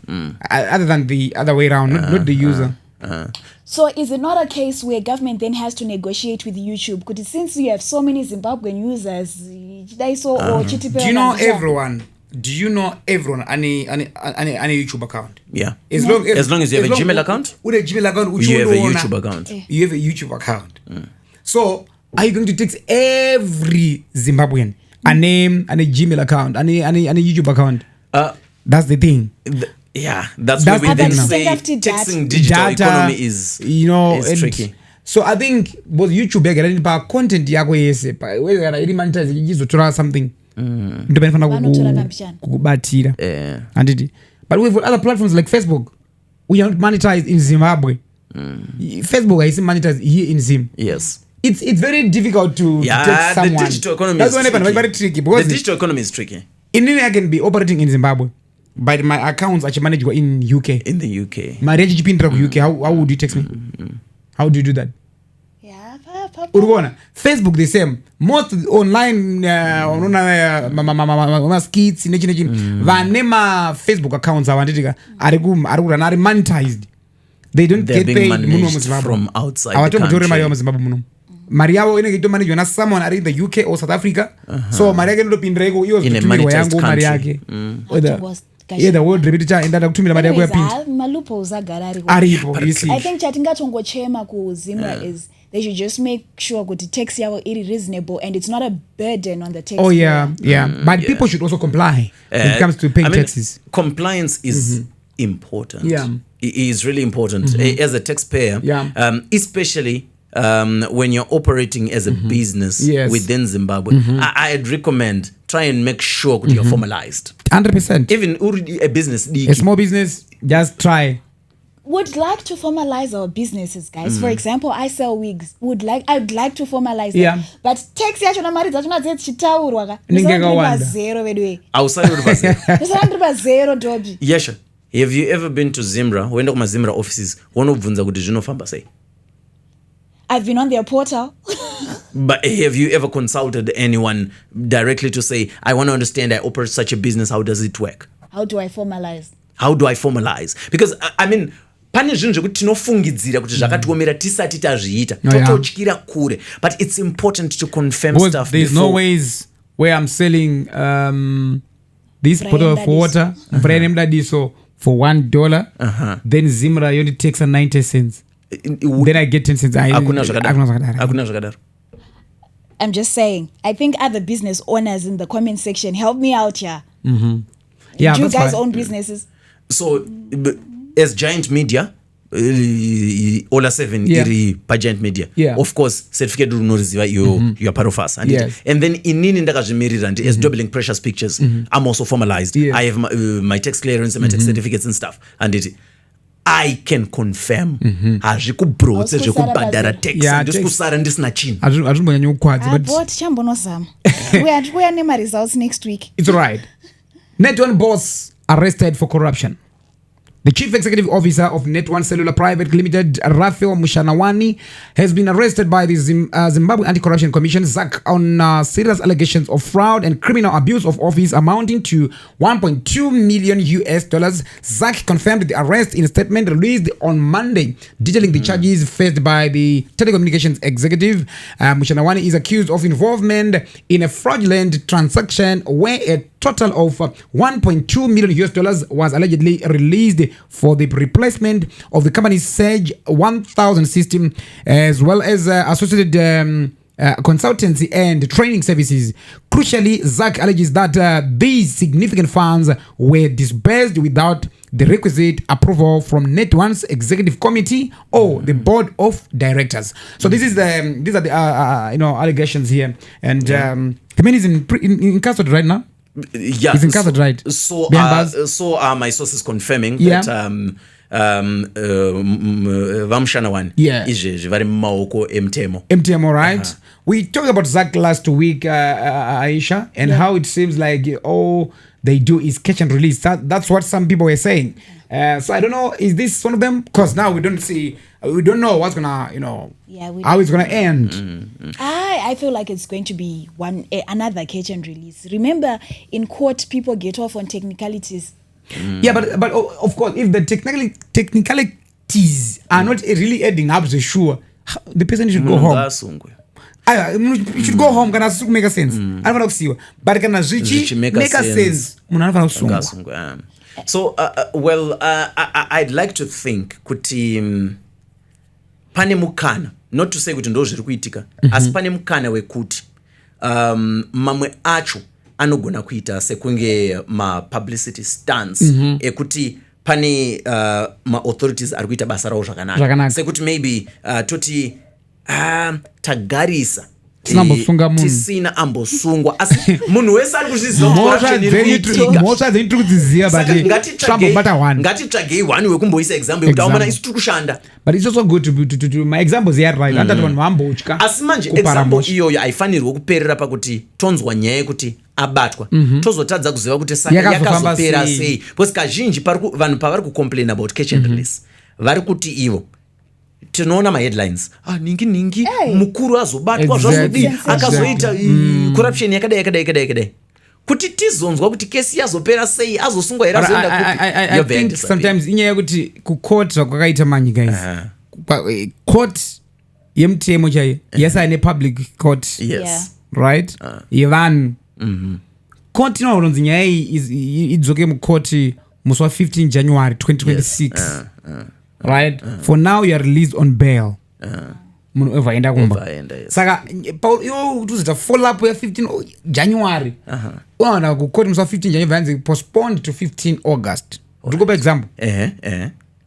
other than the other way around, not the user. So is it not a case where government then has to negotiate with YouTube? Because since you have so many Zimbabwean users, do you know everyone? Do you know everyone? Any YouTube account? Yeah. As long as you have a Gmail account. With a Gmail account, you have a YouTube account. You have a YouTube account. So are you going to tax every Zimbabwean a name and a Gmail account and a YouTube account? That's the thing. That's why we then say taxing digital economy is tricky. So I think both YouTube yagara pa content yako yese pa whether iri monetize ichizotora something ndo panofana kukubatira anditi. But we have other platforms like Facebook, we are not monetized in Zimbabwe. Facebook is monetized here in Zim. It's very difficult to tax someone. The digital economy That's is tricky. Very tricky because the digital economy is tricky. I can be operating in Zimbabwe, but my accounts actually managed in UK. In the UK. My register UK. How would you tax me? How do you do that? Facebook the same. Most online skits vanema Facebook accounts are monetized. They don't get paid from outside the country. Mariavo inenge managed na someone are in the UK or South Africa. So Mariage ndopindira iko iyo kutumira yangu mari yake. The world repetitor endada kutumira mari yako ya pinch. Malupo zagarari. Aripo. I think chatingatongochema ku ZIMRA is they should just make sure that the tax yawo is reasonable and it's not a burden on the tax. But people should also comply when it comes to paying taxes. Compliance is important. It is really important as a taxpayer, especially when you're operating as a business within Zimbabwe. I'd recommend try and make sure that you're formalized. 100%. Even a business, a small business, just try. Would like to formalize our businesses, guys. For example, I sell wigs. I'd like to formalize them. But tax yachona mari dzachona dzechitaurwa. Ninge zero wedwe. Outside of zero dobi. Yes. Have you ever been to ZIMRA? When kuma ZIMRA offices, wanobvunza kuti zvinofamba sei? I've been on their portal. But have you ever consulted anyone directly to say, I want to understand, I operate such a business, how does it work? How do I formalize? Because, I mean, pane zvinhu zvekuti tinofungidzira kuti zvakatiomera tisati tazviita tototyira kure, but it's important to confirm stuff there's before. No ways where I'm selling this bottle of water so for $1 then ZIMRA only takes a 90 cents then I get 10 cents. Hakuna zvakadaro. I'm just saying, I think other business owners in the comment section, help me out here. Yeah, do you guys own businesses? So as Giant Media, Ola 7 iri Giant Media, of course certificate runoziva you are part of us, and then inini ndakazvimirira and as Doubling Precious Pictures, I'm also formalized. I have my tax clearance and my tax certificates and stuff, and I can confirm hazvikubrodze zvekubhadhara tax ndisikusara ndisina chinhu. Hazvimbonyanya kukwadza, but chambonozama. We are nema results next week. It's right. NetOne boss arrested for corruption. The Chief Executive Officer of NetOne Cellular Private Limited, Raphael Mushanawani, has been arrested by the Zimbabwe Anti-Corruption Commission, ZAC, on serious allegations of fraud and criminal abuse of office amounting to $1.2 million. ZAC confirmed the arrest in a statement released on Monday, detailing the charges faced by the telecommunications executive. Mushanawani is accused of involvement in a fraudulent transaction where a total of $1.2 million was allegedly released for the replacement of the company's Sage 1000 system, as well as associated consultancy and training services. Crucially, ZAC alleges that these significant funds were disbursed without the requisite approval from NetOne's executive committee or the board of directors. So these are the allegations here, and the man is in custody right now. Yeah, it's in custody, right? So my sources confirming that Vamshanawan is very maoko MTMO, right? We talked about ZAC last week, Aisha, and how it seems like all they do is catch and release. That's what some people were saying. So I don't know, is this one of them? Because now we don't know what's gonna, how it's gonna end. I feel like it's going to be another catch and release. Remember, in court, people get off on technicalities. Yeah, but of course, if the technicalities are not really adding up, sure, the person should go home. You should go home. Can make a sense? I don't want to see you, but can make a sense. So, I'd like to think kuti pane mukana, not to say kuti ndo zviri kuitika, asi pane mukana wekuti mamwe acho anogona kuita sekunge ma publicity stance ekuti pane ma authorities ari kuita basa rawo zvakanaka, sekuti maybe toti tagarisa tisina ambosungwa asi munhu wese ari kuzvizivangatitsvagei one wekumboisa example yekuti aumana isu tiri kushanda, but it's also good to my examples here, right? Vanhu vambotya, asi manje example iyoyo haifanirwi kuperera pakuti tonzwa nyaya yekuti abatwa tozotadza kuziva kuti saka yakazopera sei, because kazhinji vanhu pavari kucomplain about catch and release vari kuti ivo tinoona maheadlines ningi mukuru azobatwa zvazodii akazoita corruption yakadai kuti tizonzwa kuti kesi yazopera sei, azosungwa here I think sometimes inyaya yekuti kucourt kwakaita manje guys. Court yemtemo chaiyo yasine public court, right? Yevanhu court inoronzi nyaya iyi idzoke mukoti musi wa15 January 2026. Right? For now you are released on bail. Munhu evhaenda kumba. Saka tuzita follow up ya 15 January. Unaona kukoti musi wa 15 January vanzi postponed to 15 August. Ndikupa example.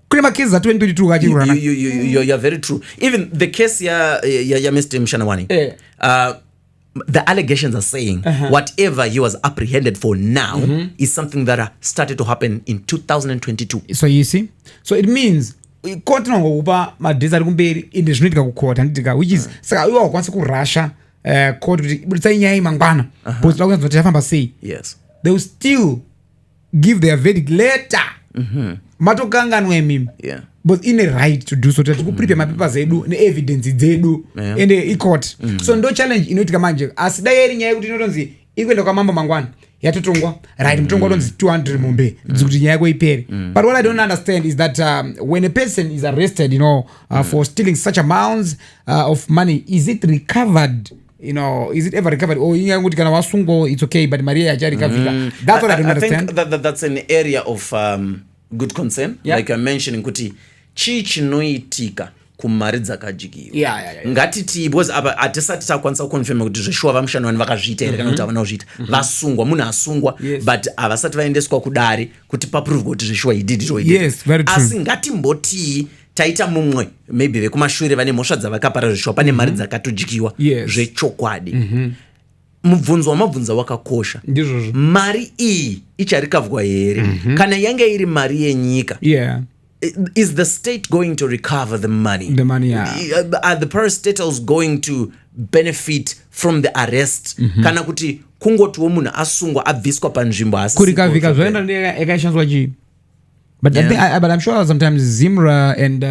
Kule makesi za 2022 kachirana. You're very true. Even the case ya Mr. Mshanawani. The allegations are saying whatever he was apprehended for now is something that started to happen in 2022. So you see? So it means court nongokupa madhesi ari kumberi ende zvinoitika kucourt handitika, which is saka iwa wakwanisa kurasha court kuti budisa inyaya mangwana but takuyanza kuti yafamba sei. Yes, they will still give their verdict later. Matokanganwe mimi, but in a right to do so, to prepare mapapers edu ne evidence dzedu ende court. So ndo challenge inoitika manje asidai eri nyaya kuti inotonzi ikwenda kwa mambo mangwana yatotongwa right mutongwa tonzi 200 mombe kuti nyaya yako ipere. But what I don't understand is that when a person is arrested, you know, for stealing such amounts of money, is it recovered? You know, is it ever recovered? Or inyanguti kana wasungo, it's okay, but Maria yajarikavika. That's what I don't understand. I think that's an area of good concern. Yeah. Like I'm mentioning kuti chinoitika kumari dzakajigiwa. Ngatiti because atisati takwanisa kuconfirm kuti zveshuwa vamushando vanhu vakazviita here kana kuti havana kuzviita. Vasungwa, munhu asungwa, but havasati vaendeswa kudare kuti paprove kuti zveshuwa he did it or he did. Yes, very true. Asi ngatimboti taita mumwe maybe vekumashure vane mhosva dzavakapara zveshuwa pane mari dzakatojigiwa zvechokwadi. Mubvunzo wamabvunza wakakosha. Mari iyi icharikavwa here kana yange iri mari yenyika. Is the state going to recover the money? The money, yeah. Are the parastatals going to benefit from the arrest? Kana kuti kungotiwo munhu asungwa abviswa panzvimbo asi kurikavika zvoenda ndeyakashandiswa chii. But I'm sure sometimes ZIMRA and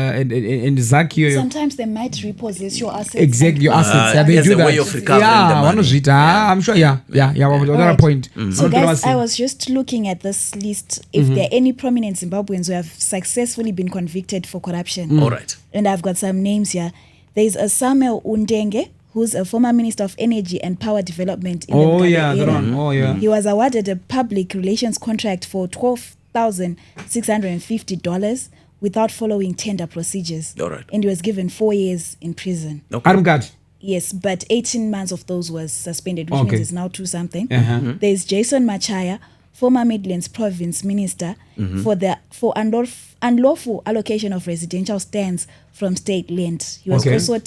Zakio. Sometimes they might repossess your assets. Exactly, your assets. They do that. Way of recovering the money. I'm sure. Another point. So guys, I was just looking at this list. If there are any prominent Zimbabweans who have successfully been convicted for corruption. All right. And I've got some names here. There's a Samuel Undenge, who's a former Minister of Energy and Power Development in the Mugabe era. He was awarded a public relations contract for $12,650 without following tender procedures. All right. And he was given 4 years in prison. Okay. Yes, but 18 months of those was suspended, which means it's now 2-something. There's Jason Machaya, former Midlands Province Minister, for unlawful allocation of residential stands from state land. He was also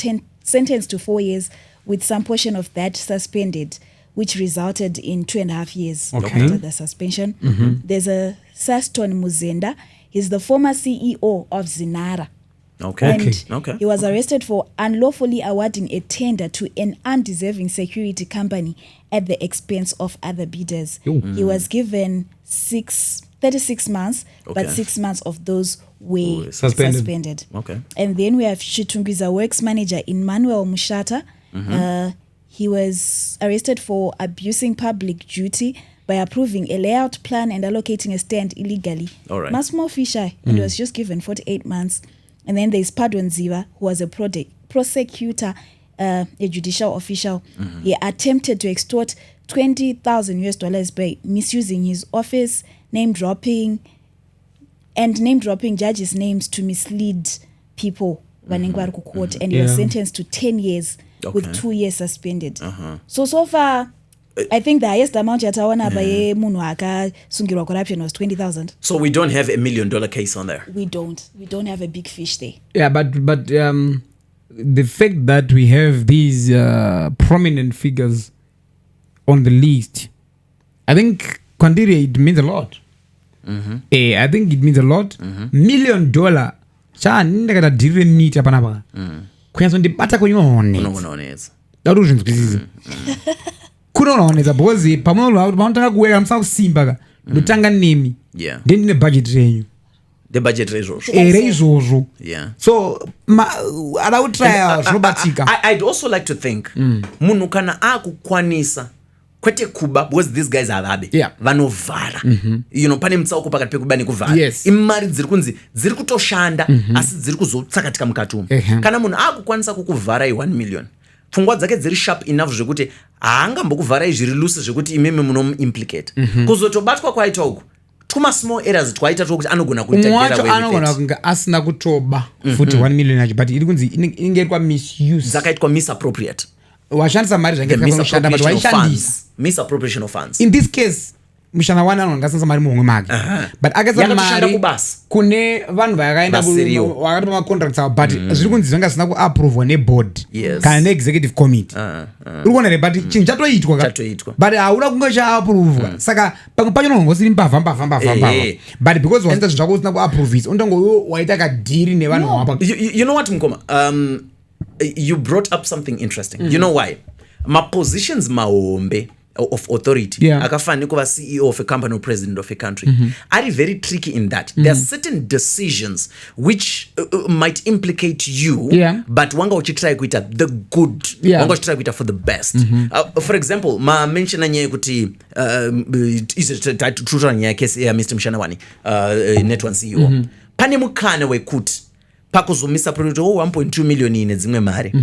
sentenced to 4 years with some portion of that suspended, which resulted in 2.5 years after the suspension. There's a Saston Muzenda. He's the former CEO of ZIMRA. He was arrested for unlawfully awarding a tender to an undeserving security company at the expense of other bidders. He was given 36 months, but 6 months of those were suspended. And then we have Chitumbiza Works Manager Emmanuel Mushata. He was arrested for abusing public duty by approving a layout plan and allocating a stand illegally. Massimo Fisher, and he was just given 48 months. And then there's Padwan Ziva, who was a prosecutor, a judicial official. He attempted to extort $20,000 by misusing his office, name dropping judges' names to mislead people. And he was sentenced to 10 years with 2 years suspended. So far, I think the highest amount yataona by munhu akasungirwa corruption was 20,000. So we don't have $1 million case on there. We don't have a big fish there. Yeah, but the fact that we have these prominent figures on the list, I think Kwandiri, it means a lot. I think it means a lot. $1 million. Cha ndakata dire meet apanapa. Kuyanzo ndibata kunyone. Unooneza. Daruzvinzwisisa. Kunooneza because pamono vanotanga kuweka msana kusimba ndotanga nemi. Then the budget renyu. The budget resource. So I'd also like to think munhu kana akukwanisa kwete kuba because these guys are vabe vanovhara you know pane mutsauko pakati pekuba nekuvhara imari dziri kunzi dziri kutoshanda asi dziri kuzotsakatika mukati umu kana munhu akukwanisa kukuvhara i1 million pfungwa dzake dziri sharp enough zvekuti haangambokuvharai zviri loose zvekuti imimi munomuimplicate kuzotobatwa kwaita uku tuma small errors twaita tokuti anogona kuita gera anogona kunga asina kutoba futi 1 million yacho but iri kunzi ingaitwa misuse dzakaitwa misappropriate washandisa mari zvange zvakamushanda but waishandisa misappropriation of funds. In this case mushana wana anongasanisa mari muhomwe make but akaisa mari kune vanhu vakaenda vakati ma contracts avo but zviri kunzi zvanga zvisina kuapprove neboard kana neexecutive committee uri kuona here but chinhu chatoitwa but hauna kunge chaapprove saka pamwe pacho nongosiri mbavha but because waita zvinhu zvako usina kuapprove unongo waita kadhiri nevanhu vapa. You know what Mkoma, you brought up something interesting. You know why? Ma positions mahombe of authority akafana nekuva CEO of a company or president of a country are very tricky in that there are certain decisions which might implicate you but wanga uchitry kuita the good wanga uchitry kuita for the best for example ma mention nyaya kuti is tutura nyaya case ya Mr. Mshanawani NetOne CEO pane mukana wekuti pakuzomisa product 1.2 million ine dzimwe mari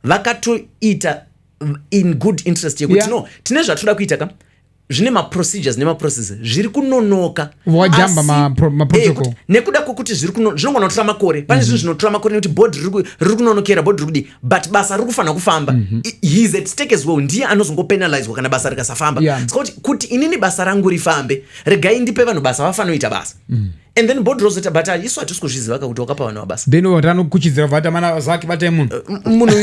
vakatoita in good interest yekuti no tine zvatoda kuita ka zvine ma procedures nema processes zviri kunonoka wajamba ma protocol nekuda kokuti zviri zvinongona kutora makore pane zvinhu zvinotora makore nekuti board riri kunonokera board riri kudi but basa riri kufana kufamba he is at stake as well ndiye anozongo penalizwa kana basa rikasafamba kuti inini basa rangu rifambe regai ndipe vanhu basa vafanoita basa and then board rozota but isu hatisi kuzviziva kuti wakapa vanhu basa then watanokuchidzira vata mana zake bata munhu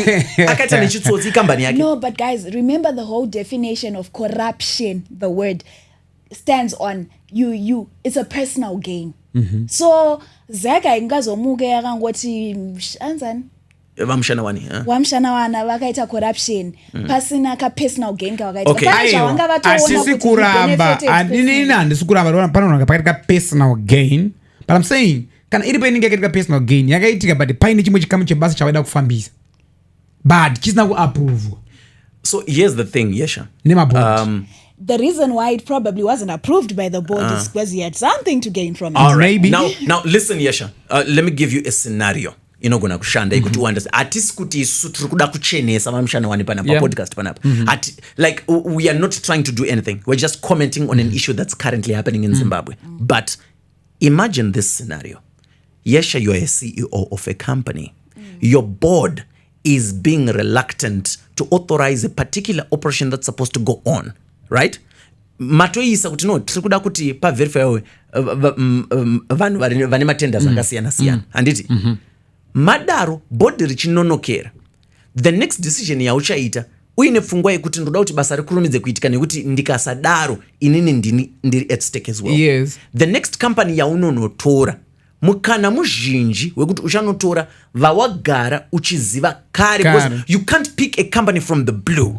akaita nechitsotsi kambani yake. No, but guys, remember the whole definition of corruption, the word stands on you it's a personal gain. So zaka ingazomuke yakangoti anzani Wamshanawana vakaita corruption pasina ka personal gain kavakaita asisi kuramba andini handisi kuramba panoona pakati ka personal gain but I'm saying kana iripo inenge yakaita personal gain yakaitika but paine chimwe chikamu chebasa chavaida kufambisa but chisina kuapprove. So here's the thing, Yesha. The reason why it probably wasn't approved by the board is because he had something to gain from it. All right. Maybe. Now listen, Yesha. Let me give you a scenario. Inogona kushanda ikuti understand. Atisi kuti isu turi kuda kuchenesa Vamshanawani panapa podcast panapa. Like we are not trying to do anything. We're just commenting on an issue that's currently happening in Zimbabwe. But imagine this scenario. Yesha, you're a CEO of a company. Your board is being reluctant to authorize a particular operation that's supposed to go on, right? Matoisa kuti no trikuda kuti pa verify vanhu vane matenders akasiyana siyana handiti madaro board richinonokera the next decision yauchaita uine pfungwa yekuti ndoda kuti basa rikurumidze kuitika nekuti ndikasadaro inini ndiri at stake as well. Yes. The next company yaunonotora mukana muzhinji wekuti uchanotora vawagara uchiziva kare because you can't pick a company from the blue.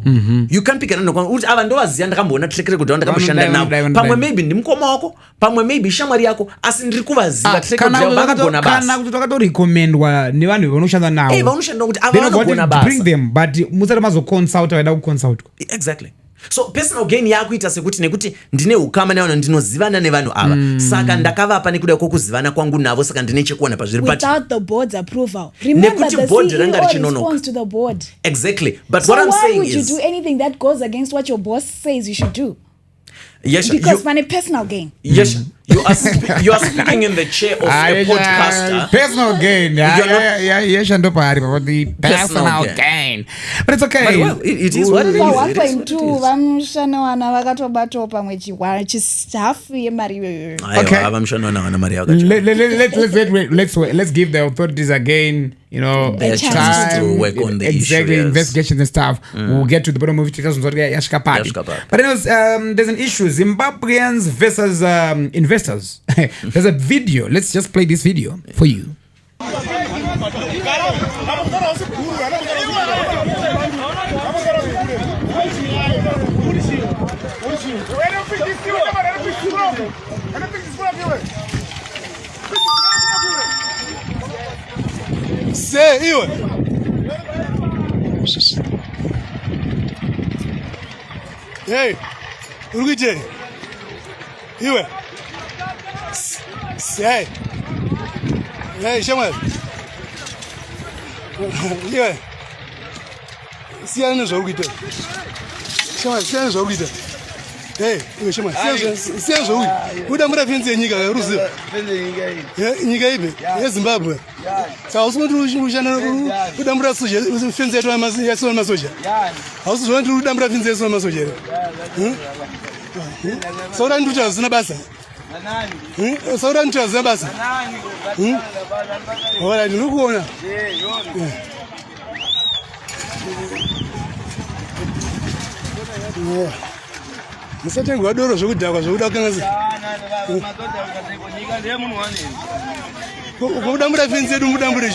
You can't pick another company. Ava ndovaziva ndakamboona track record ndakambashanda navo pamwe maybe ndimukoma wako pamwe maybe shamwari yako asi ndiri kuvaziva track record yavo vakagona basa kana kuti vakatorecommendwa nevanhu vanoshanda navo vanoshanda kuti ava vanogona basa bring them but musati mazoconsult vaida kuconsult. Exactly. So personal gain yakuita sekuti nekuti ndine ukama nevanhu ndinozivana nevanhu ava saka ndakavapa nekuda kwokuzivana kwangu navo saka ndine chekuona pazviri without the board's approval. Remember the CEO responds to the board. Exactly. But so what I'm saying is, why would you do anything that goes against what your boss says you should do? Yes, because for a personal gain. Yes, you are speaking in the chair of a podcaster. Personal gain. Yes, and about the personal gain. But it's okay. But well, it is what it is. 1.2 Vamshanawana vakatobato pamwe chistaff yemari. Okay. Let's give the authorities again, their chance to work on the exactly issue, investigations and stuff. We'll get to the bottom of it. But anyways, there's an issue: Zimbabweans versus investors. There's a video. Let's just play this video for you. Say you. Hey, Urugite. You. Say. Hey, Shaman. You. See, I know Urugite. Shaman, see, I know Urugite. Hey, Shaman, see, I know Urugite. Who don't have anything in your Rusi? You gave it. Zimbabwe. So I was going to do Dambra Soja, who's a fence at Yason Masoja. I was going to do Dambra Fence on Masoja. So then to just Nabasa. So then to Zabasa. Well, I look on. Mr. Guadoro, so good. I was Udambura fence do Mudambura.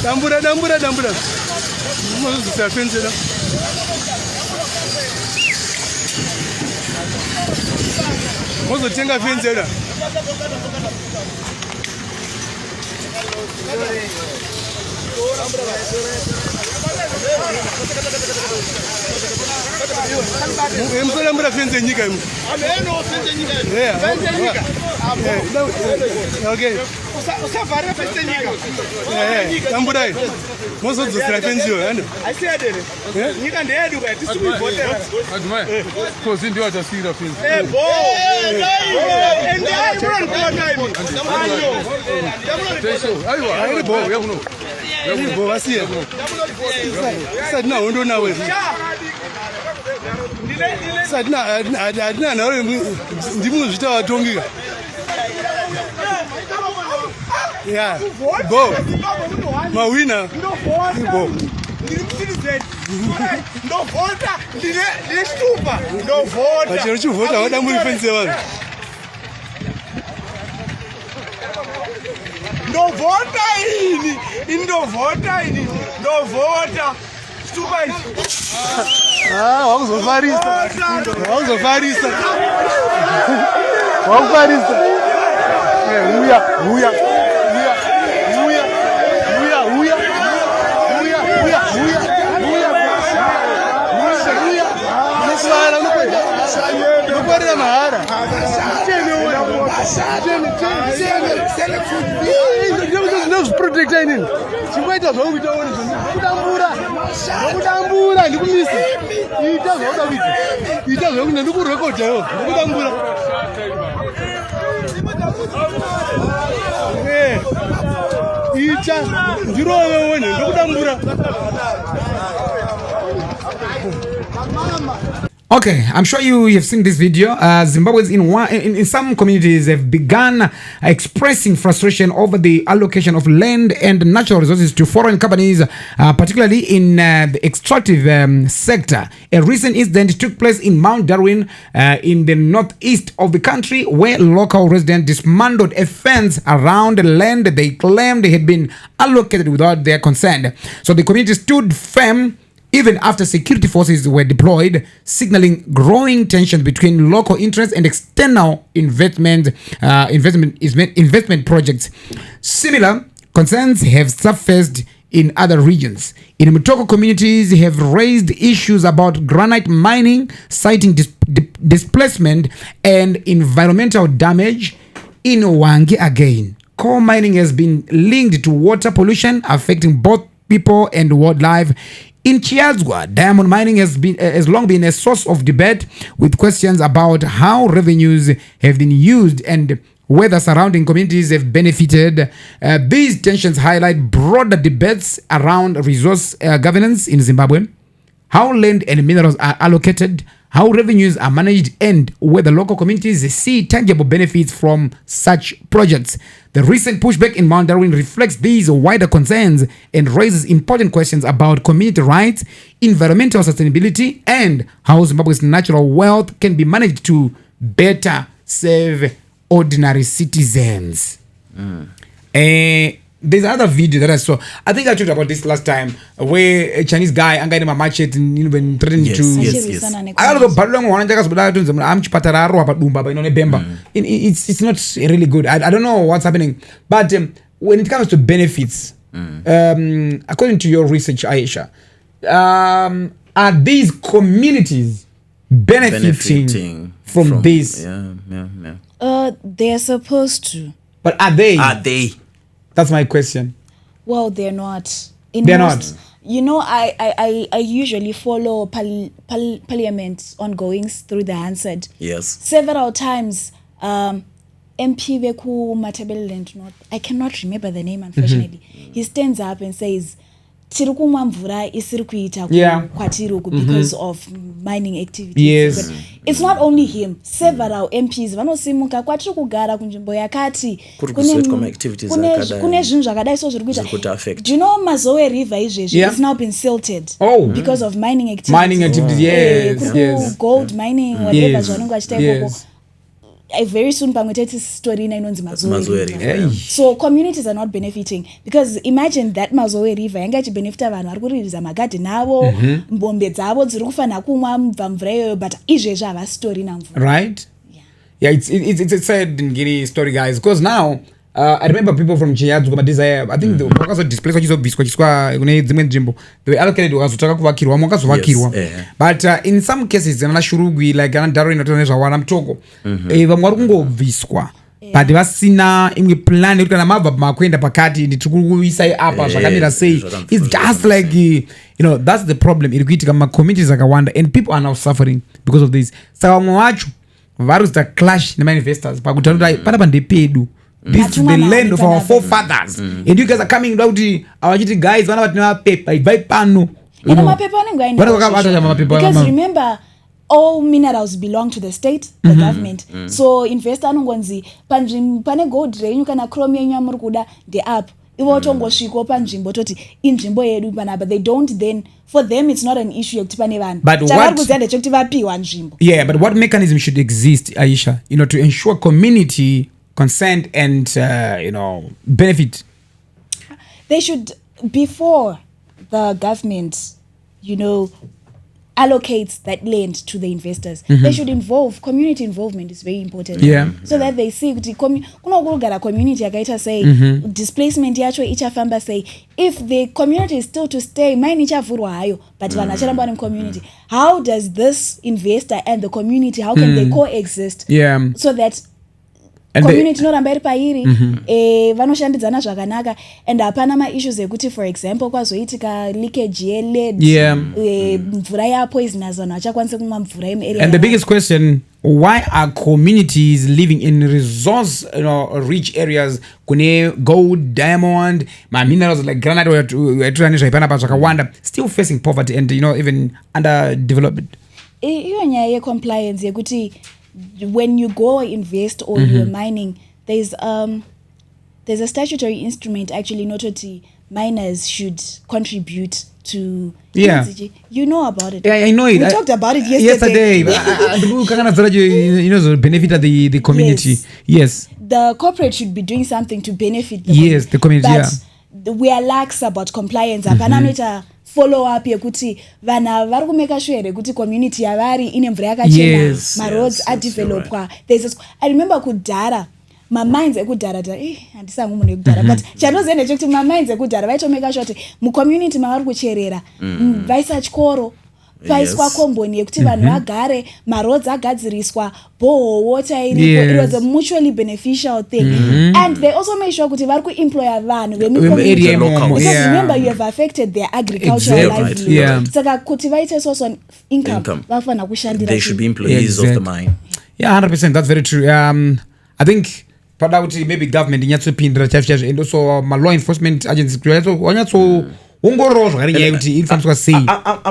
Dambura. Mozozisa fence la. Mozotenga fence la. Msala mbura fence nyika imu. Ameno fence nyika. Fence nyika. Okay. Usavare fence nyika. Dambura. Mozozisa fence yo, yanda. Asiadere. Nyika ndeyedu ka tisikuivotera. Aduma. Kozi ndio atasira fence. Bo. And I run for time. Aiwa, aiwa bo, yakuno. Bo wasiya. Sadna hondo nawe. Sadna nawe ndimuzvita watongika. Yeah. Bo. Mawina. Bo. Ndovota ndine stupa ndovota Pachero chivota wada muri fence vanhu. ndovota stupa ini Wakuzofarisa. Uya. Uya mahara. Protect nini? Chimwaita zvangu itaona kudambura ndikumisa. Ita zvoda kuti. Ita zvokuti ndikurekodha yo. Ndikudambura. Ita ndirove wone ndikudambura. Okay, I'm sure you have seen this video. Zimbabweans in some communities have begun expressing frustration over the allocation of land and natural resources to foreign companies, particularly in the extractive sector. A recent incident took place in Mount Darwin in the northeast of the country, where local residents dismantled a fence around the land they claimed had been allocated without their consent. So the community stood firm even after security forces were deployed, signaling growing tensions between local interests and external investment projects. Similar concerns have surfaced in other regions. In Mutoko, communities have raised issues about granite mining, citing displacement and environmental damage. In UNGA again, coal mining has been linked to water pollution, affecting both people and wildlife. In Chiadzwa, diamond mining has long been a source of debate, with questions about how revenues have been used and whether surrounding communities have benefited. These tensions highlight broader debates around resource governance in Zimbabwe, how land and minerals are allocated, how revenues are managed, and whether local communities see tangible benefits from such projects. The recent pushback in Mount Darwin reflects these wider concerns and raises important questions about community rights, environmental sustainability, and how Zimbabwe's natural wealth can be managed to better serve ordinary citizens. There's another video that I saw. I think I talked about this last time, where a Chinese guy angaine mamachet when threatening to. Yes. It's not really good. I don't know what's happening, but when it comes to benefits, according to your research, Aisha, are these communities benefiting from this? Yeah. They're supposed to. But are they? That's my question. Well, they're not. They're not. You know, I usually follow parliament ongoings through the Hansard. Yes. Several times, MP Beku Matabeleland North, I cannot remember the name, unfortunately. He stands up and says, Tirukumwa mvura isiri kuita kwatiruku because of mining activities. Yes. But it's not only him. Several MPs vanosimuka kwatiri kugara kunzvimbo yakati kune zvinhu zvakadai so zviri kuita. Do you know Mazoe River izvezvi? It's now been silted because of mining activities. Yes. Gold mining, whatever zvanenge vachita ikoko. very soon pamweteti story inonzi Mazowe River. So communities are not benefiting because imagine that Mazowe River yanga ichibenefita vanhu vari kuririza magadheni avo mbombe dzavo dziri kufanira kumwa mubva mvura iyoyo but izvezvi havasi story namvura right. Yeah, it's a sad ngiri story, guys, because now I remember people from Chiyadzu kuma desire, I think wakazo displace wachizobviswa chiswa kune dzimwe nzvimbo, they were allocated wakazotaka kuvakirwa wakazovakirwa, but in some cases ana shurugwi like ana dharo inotoona zvawara mutoko vamwe vari kungobviswa but vasina imwe plan yekuti kana mabva makuenda pakati nditikuisai apa zvakamira sei. It's just like you know, that's the problem iri kuitika communities akawanda and people are now suffering because of this. Saka vamwe vacho vari kuita clash nemainvestors pakutaura kuti panapa ndepedu, this is the land of our forefathers and you guys are coming down to awachiti guys vana vatina mapepa ibvai pano because remember all minerals belong to the state, the government. So investor anongonzi pane gold renyu kana chrome yenyu amuri kuda ndeapo ivo tongosvikawo panzvimbo toti inzvimbo yedu panapa. They don't then, for them it's not an issue yekuti pane vanhu chavari kuziva ndechekuti vapiwa nzvimbo. Yeah, but what mechanism should exist, Aisha, you know, to ensure community consent and you know, benefit? They should, before the government, you know, allocates that land to the investors, they should involve community involvement. Is very important. So that they see kunogara community yakaita say displacement yacho ichafamba say if the community is still to stay mine ichavhurwa hayo but vanhu vacharamba vari community, how does this investor and the community, how can they coexist so that and community noramba iri pairi vanoshandidzana zvakanaka and hapana maissues ekuti for example kwazoitika leakage yeled mvura yapoisonous vanhu vachakwanisa kumwa mvura yemuarea. And the biggest question, why are communities living in resource, you know, rich areas kune gold, diamond, minerals like granite zvaipana zvakawanda still facing poverty and, you know, even underdevelopment? Iyo nyaya yecompliance yekuti when you go invest or you're mining, there's a statutory instrument actually nototi miners should contribute to you know about it. I know it. We talked about it yesterday. You know, benefit of the community. Yes. The corporate should be doing something to benefit the community. But we are lax about compliance. Apana follow up yekuti vana vari kumeka sure yekuti community yavari ine mvura yakachena, maroads adevelopwa. I remember kudhara mamines ekudhara handisangu munhu ekudhara but chandinoziva ndechekuti mamines ekudhara vaitomeka sure kuti mucommunity mavari kucherera vaisa chikoro, paiswa komboni yekuti vanhu vagare, maroads agadziriswa, borehole water iripo. It was a mutually beneficial thing and they also made sure kuti vari kuemploya vanhu vemicommunity because remember you have affected their agricultural livelihood. Saka kuti vaite source on income vafanira kushandira, they should be employees of the mine. 100%, that's very true. I think pada kuti maybe government inyatsopindira chaizvo and also law enforcement agencies wanyatso I'm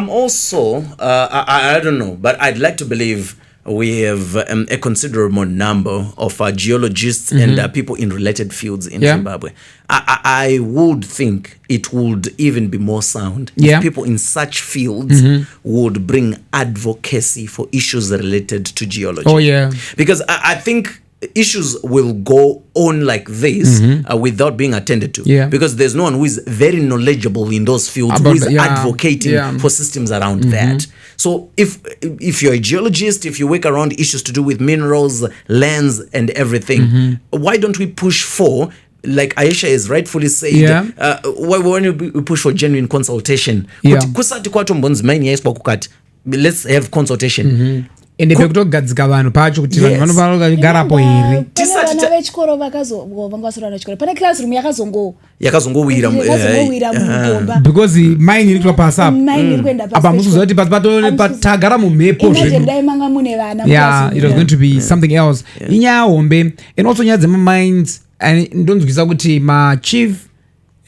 also I don't know, but I'd like to believe we have a considerable number of geologists and people in related fields in Zimbabwe. I would think it would even be more sound if people in such fields would bring advocacy for issues related to geology. Because I think issues will go on like this without being attended to because there's no one who is very knowledgeable in those fields who is advocating for systems around that. So if you're a geologist, if you work around issues to do with minerals, lands and everything, why don't we push for, like Aisha is rightfully said, why don't we push for genuine consultation? Let's have consultation. ende pekutogadzika vanhu pacho kuti vanhu vanofanira kugarapo here. Vana vechikoro vakazovanga vechikoro pane classroom yakazongowira mugomba because mine iri kuitwa pasi apa musuziva kuti pasi patagara mumhepo dai manga mune vana. It was going to be something else. Inyaya hombe and also nyaya dzemamines ndonzwisa kuti machief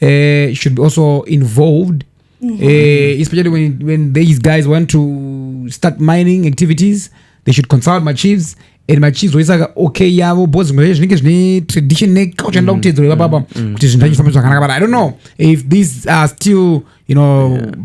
should be also involved. Especially when these guys want to start mining activities, they should consult my chiefs and machizoisa okay yavo because zvinenge zvine tradition neculture ndoda kutedzerwa ipapa kuti zvinhu zvachifamba zvakanaka, but I don't know if these are still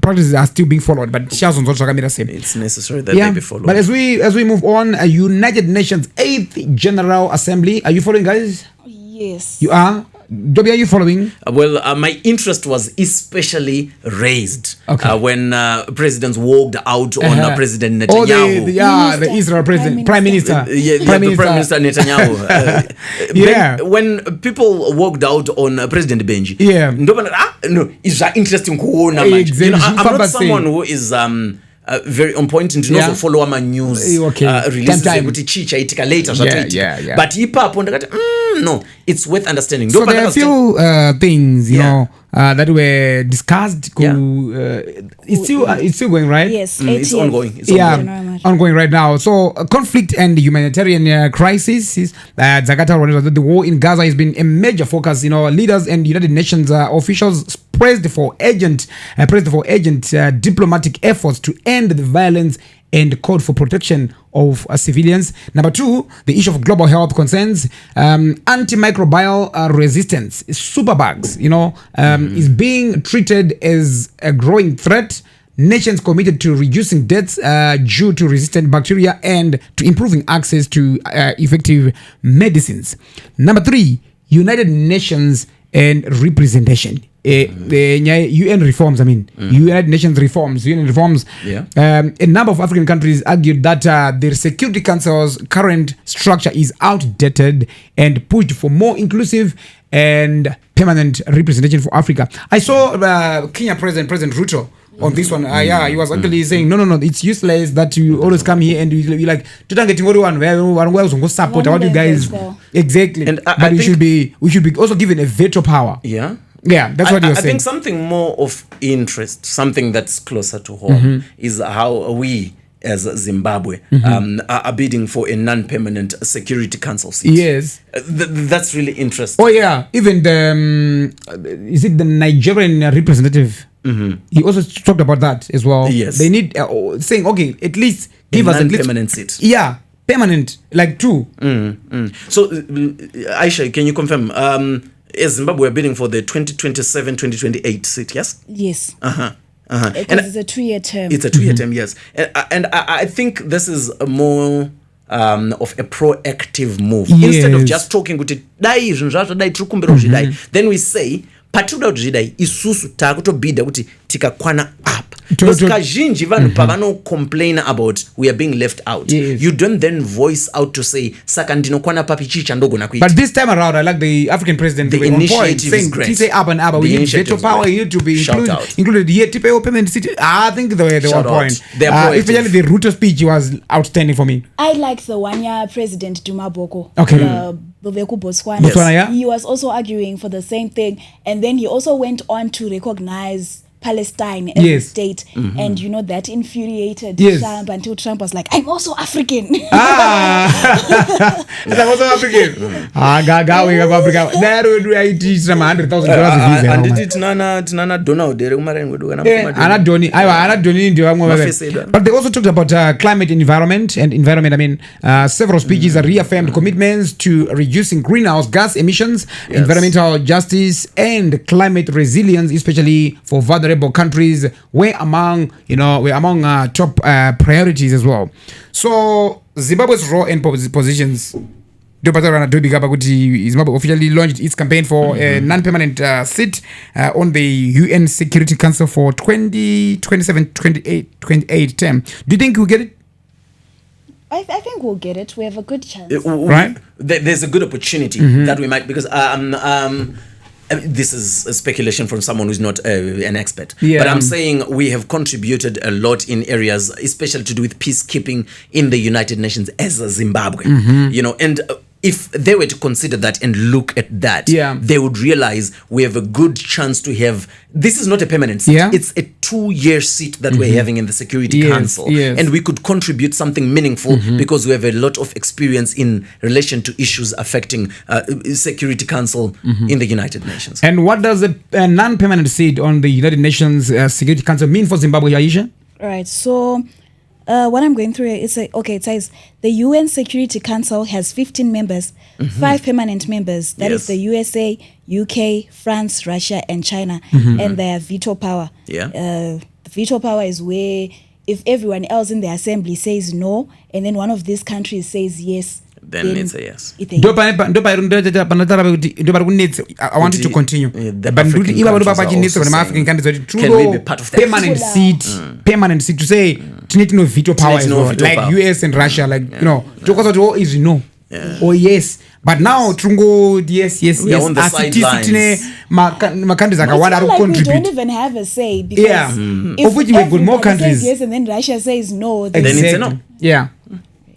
practices are still being followed, but chazonzwa zvakamira same. It's necessary that they be followed. But as we move on, United Nations 8th General Assembly, are you following, guys? Yes. You are? Dobby, are you following? Well, my interest was especially raised when presidents walked out on President Netanyahu. The Israel president, Prime Minister. Prime Minister Netanyahu. When people walked out on President Benji, no, it's interesting. Exactly. I'm not someone who is very on point into also follow my news releases kuti chicha itika later but ipapo ndakati no, it's worth understanding. So there are a few things you know that were discussed. It's still going, right? Yes, it's ongoing. It's ongoing right now. So conflict and humanitarian crisis. Zakata, the war in Gaza has been a major focus. Leaders and United Nations officials praised for urgent diplomatic efforts to end the violence and called for protection of civilians. Number 2, the issue of global health concerns. Antimicrobial resistance, superbugs, is being treated as a growing threat. Nations committed to reducing deaths due to resistant bacteria and to improving access to effective medicines. Number 3, United Nations and representation. The UN reforms, United Nations reforms, UN reforms. A number of African countries argued that their Security Council's current structure is outdated and pushed for more inclusive and permanent representation for Africa. I saw Kenya President Ruto on this one. He was actually saying, no, it's useless that you always come here and you like, support what you guys. Exactly. And but we should be also given a veto power. Yeah, that's what you're saying. I think something more of interest, something that's closer to home, is how we as Zimbabwe are bidding for a non-permanent Security Council seat. Yes. That's really interesting. Oh yeah, even is it the Nigerian representative? He also talked about that as well. Yes. They need saying, okay, at least give us a non-permanent seat. Yeah, permanent, like 2. So, Aisha, can you confirm? Is Zimbabwe bidding for the 2027-2028 seat? Yes. Yes. And it's a 2-year term. It's a 2-year term, yes. And I think this is a more of a proactive move. Yes. Instead of just talking with it, then we say, patikuda kuti zvidai isusu takutobhidha kuti tikakwana up. Because kazhinji vanhu pavano complain about we are being left out. Yes. You don't then voice out to say saka ndinokwana papi chicha ndogona kuita. But this time around, I like the African president. The initiative is great. Say up and up. We need veto power here to be included here. I think they were on point. Especially the Ruto speech was outstanding for me. I like the one-year President Duma Boko. Okay. Botswana. Yes. He was also arguing for the same thing, and then he also went on to recognize Palestine as a state, and that infuriated Trump until Trump was like, I'm also African. I'm also African. But they also talked about climate and environment. Several speeches reaffirmed commitments to reducing greenhouse gas emissions, environmental justice, and climate resilience, especially for vulnerable countries, were among top priorities as well. So Zimbabwe's role and positions. Zimbabwe officially launched its campaign for a non-permanent seat on the UN Security Council for 2027-28 term. Do you think we'll get it? I think we'll get it. We have a good chance. Right? There's a good opportunity that we might, because this is a speculation from someone who's not an expert. But I'm saying we have contributed a lot in areas, especially to do with peacekeeping in the United Nations as a Zimbabwe. And if they were to consider that and look at that, they would realize we have a good chance to have. This is not a permanent seat. It's a 2-year seat that we're having in the Security Council. And we could contribute something meaningful because we have a lot of experience in relation to issues affecting Security Council in the United Nations. And what does a non-permanent seat on the United Nations Security Council mean for Zimbabwe, Aisha? Right. So what I'm going through, it says the UN Security Council has 15 members, 5 permanent members. That is the USA, UK, France, Russia, and China, and they have veto power. The veto power is where if everyone else in the assembly says no, and then one of these countries says yes, then it's a yes. I want you to continue. But African countries can we be part of that? Permanent seat to say no veto power as well. Like power. US and Russia, like you know, all is no or yes. But now Trungo yes. On the sidelines. Countries like we don't even have a say because if we got more countries says yes and then Russia says no, then it's a no. Yeah.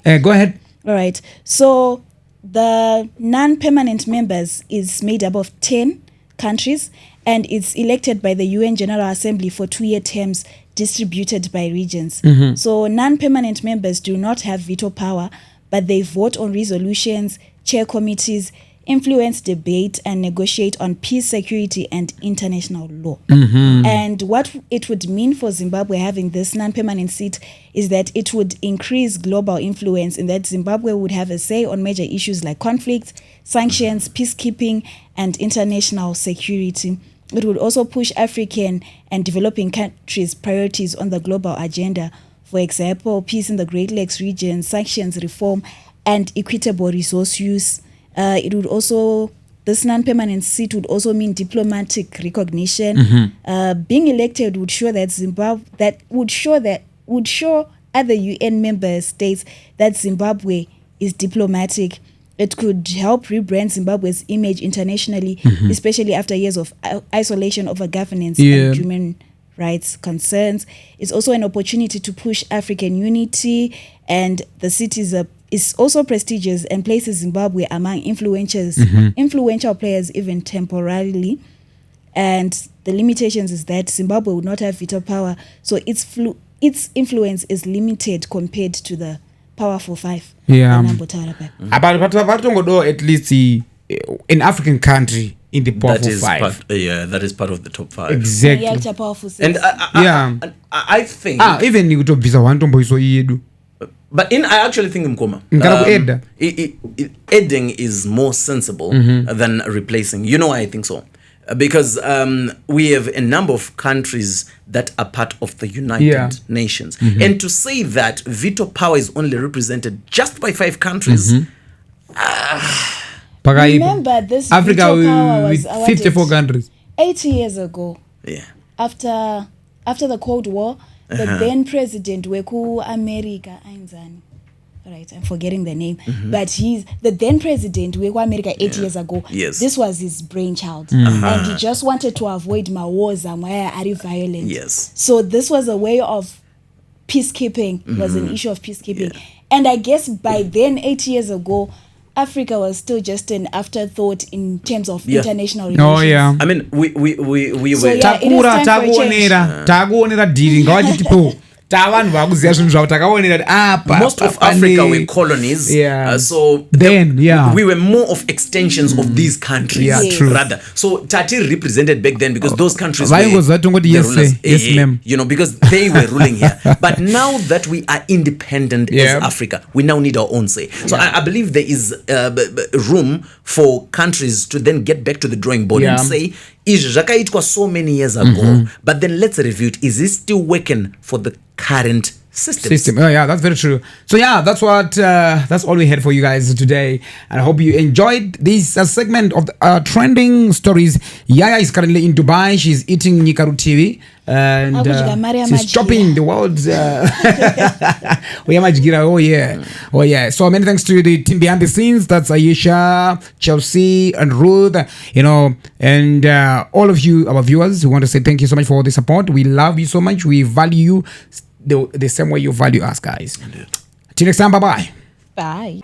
Go ahead. All right. So the non-permanent members is made up of 10 countries and it's elected by the UN General Assembly for 2-year terms distributed by regions. So non-permanent members do not have veto power, but they vote on resolutions, chair committees, influence debate, and negotiate on peace, security, and international law. And what it would mean for Zimbabwe having this non-permanent seat is that it would increase global influence in that Zimbabwe would have a say on major issues like conflict, sanctions, peacekeeping, and international security. It would also push African and developing countries' priorities on the global agenda. For example, peace in the Great Lakes region, sanctions reform, and equitable resource use. It would also, this non-permanent seat would also mean diplomatic recognition. Being elected would show that would show other UN member states that Zimbabwe is diplomatic. It could help rebrand Zimbabwe's image internationally, especially after years of isolation over governance and human rights concerns. It's also an opportunity to push African unity, and the city is also prestigious and places Zimbabwe among influential players even temporarily. And the limitations is that Zimbabwe would not have veto power, so its influence is limited compared to the powerful 5. But at least an African country in the powerful 5. That is part of the top 5. Exactly. And I think even you to visa one tombo iso yedu. But I actually think Mkoma, adding is more sensible than replacing. You know why I think so? Because we have a number of countries that are part of the United Nations. And to say that veto power is only represented just by 5 countries... Remember, this Africa veto power was 54 countries. 80 years ago. Yeah. After the Cold War, the then president Weku America Ainzani. Right, I'm forgetting the name. But he's the then president Weku America 8 years ago. Yes. This was his brainchild. And he just wanted to avoid wars and violence. Yes. So this was a way of peacekeeping. It was an issue of peacekeeping. And I guess by then, 8 years ago, Africa was still just an afterthought in terms of international relations. I mean, we were... So takuonera dealing ngawachitipo Most of Africa were colonies. So we were more of extensions of these countries. Rather. So Tati represented back then because those countries were the rulers. You know, because they were ruling here. But now that we are independent as Africa, we now need our own say. So I believe there is room for countries to then get back to the drawing board and say, it was so many years ago, but then let's review it. Is it still working for the current system? Yeah, that's very true. So that's what that's all we had for you guys today, and I hope you enjoyed this segment of the, trending stories. Yaya is currently in Dubai. She's eating Nyikaru TV and she's chopping the world's oh yeah. So many thanks to the team behind the scenes. That's Aisha, Chelsea, and Ruth, and all of you, our viewers. We want to say thank you so much for all the support. We love you so much. We value you the same way you value us, guys. Indeed. Till next time, bye-bye. Bye.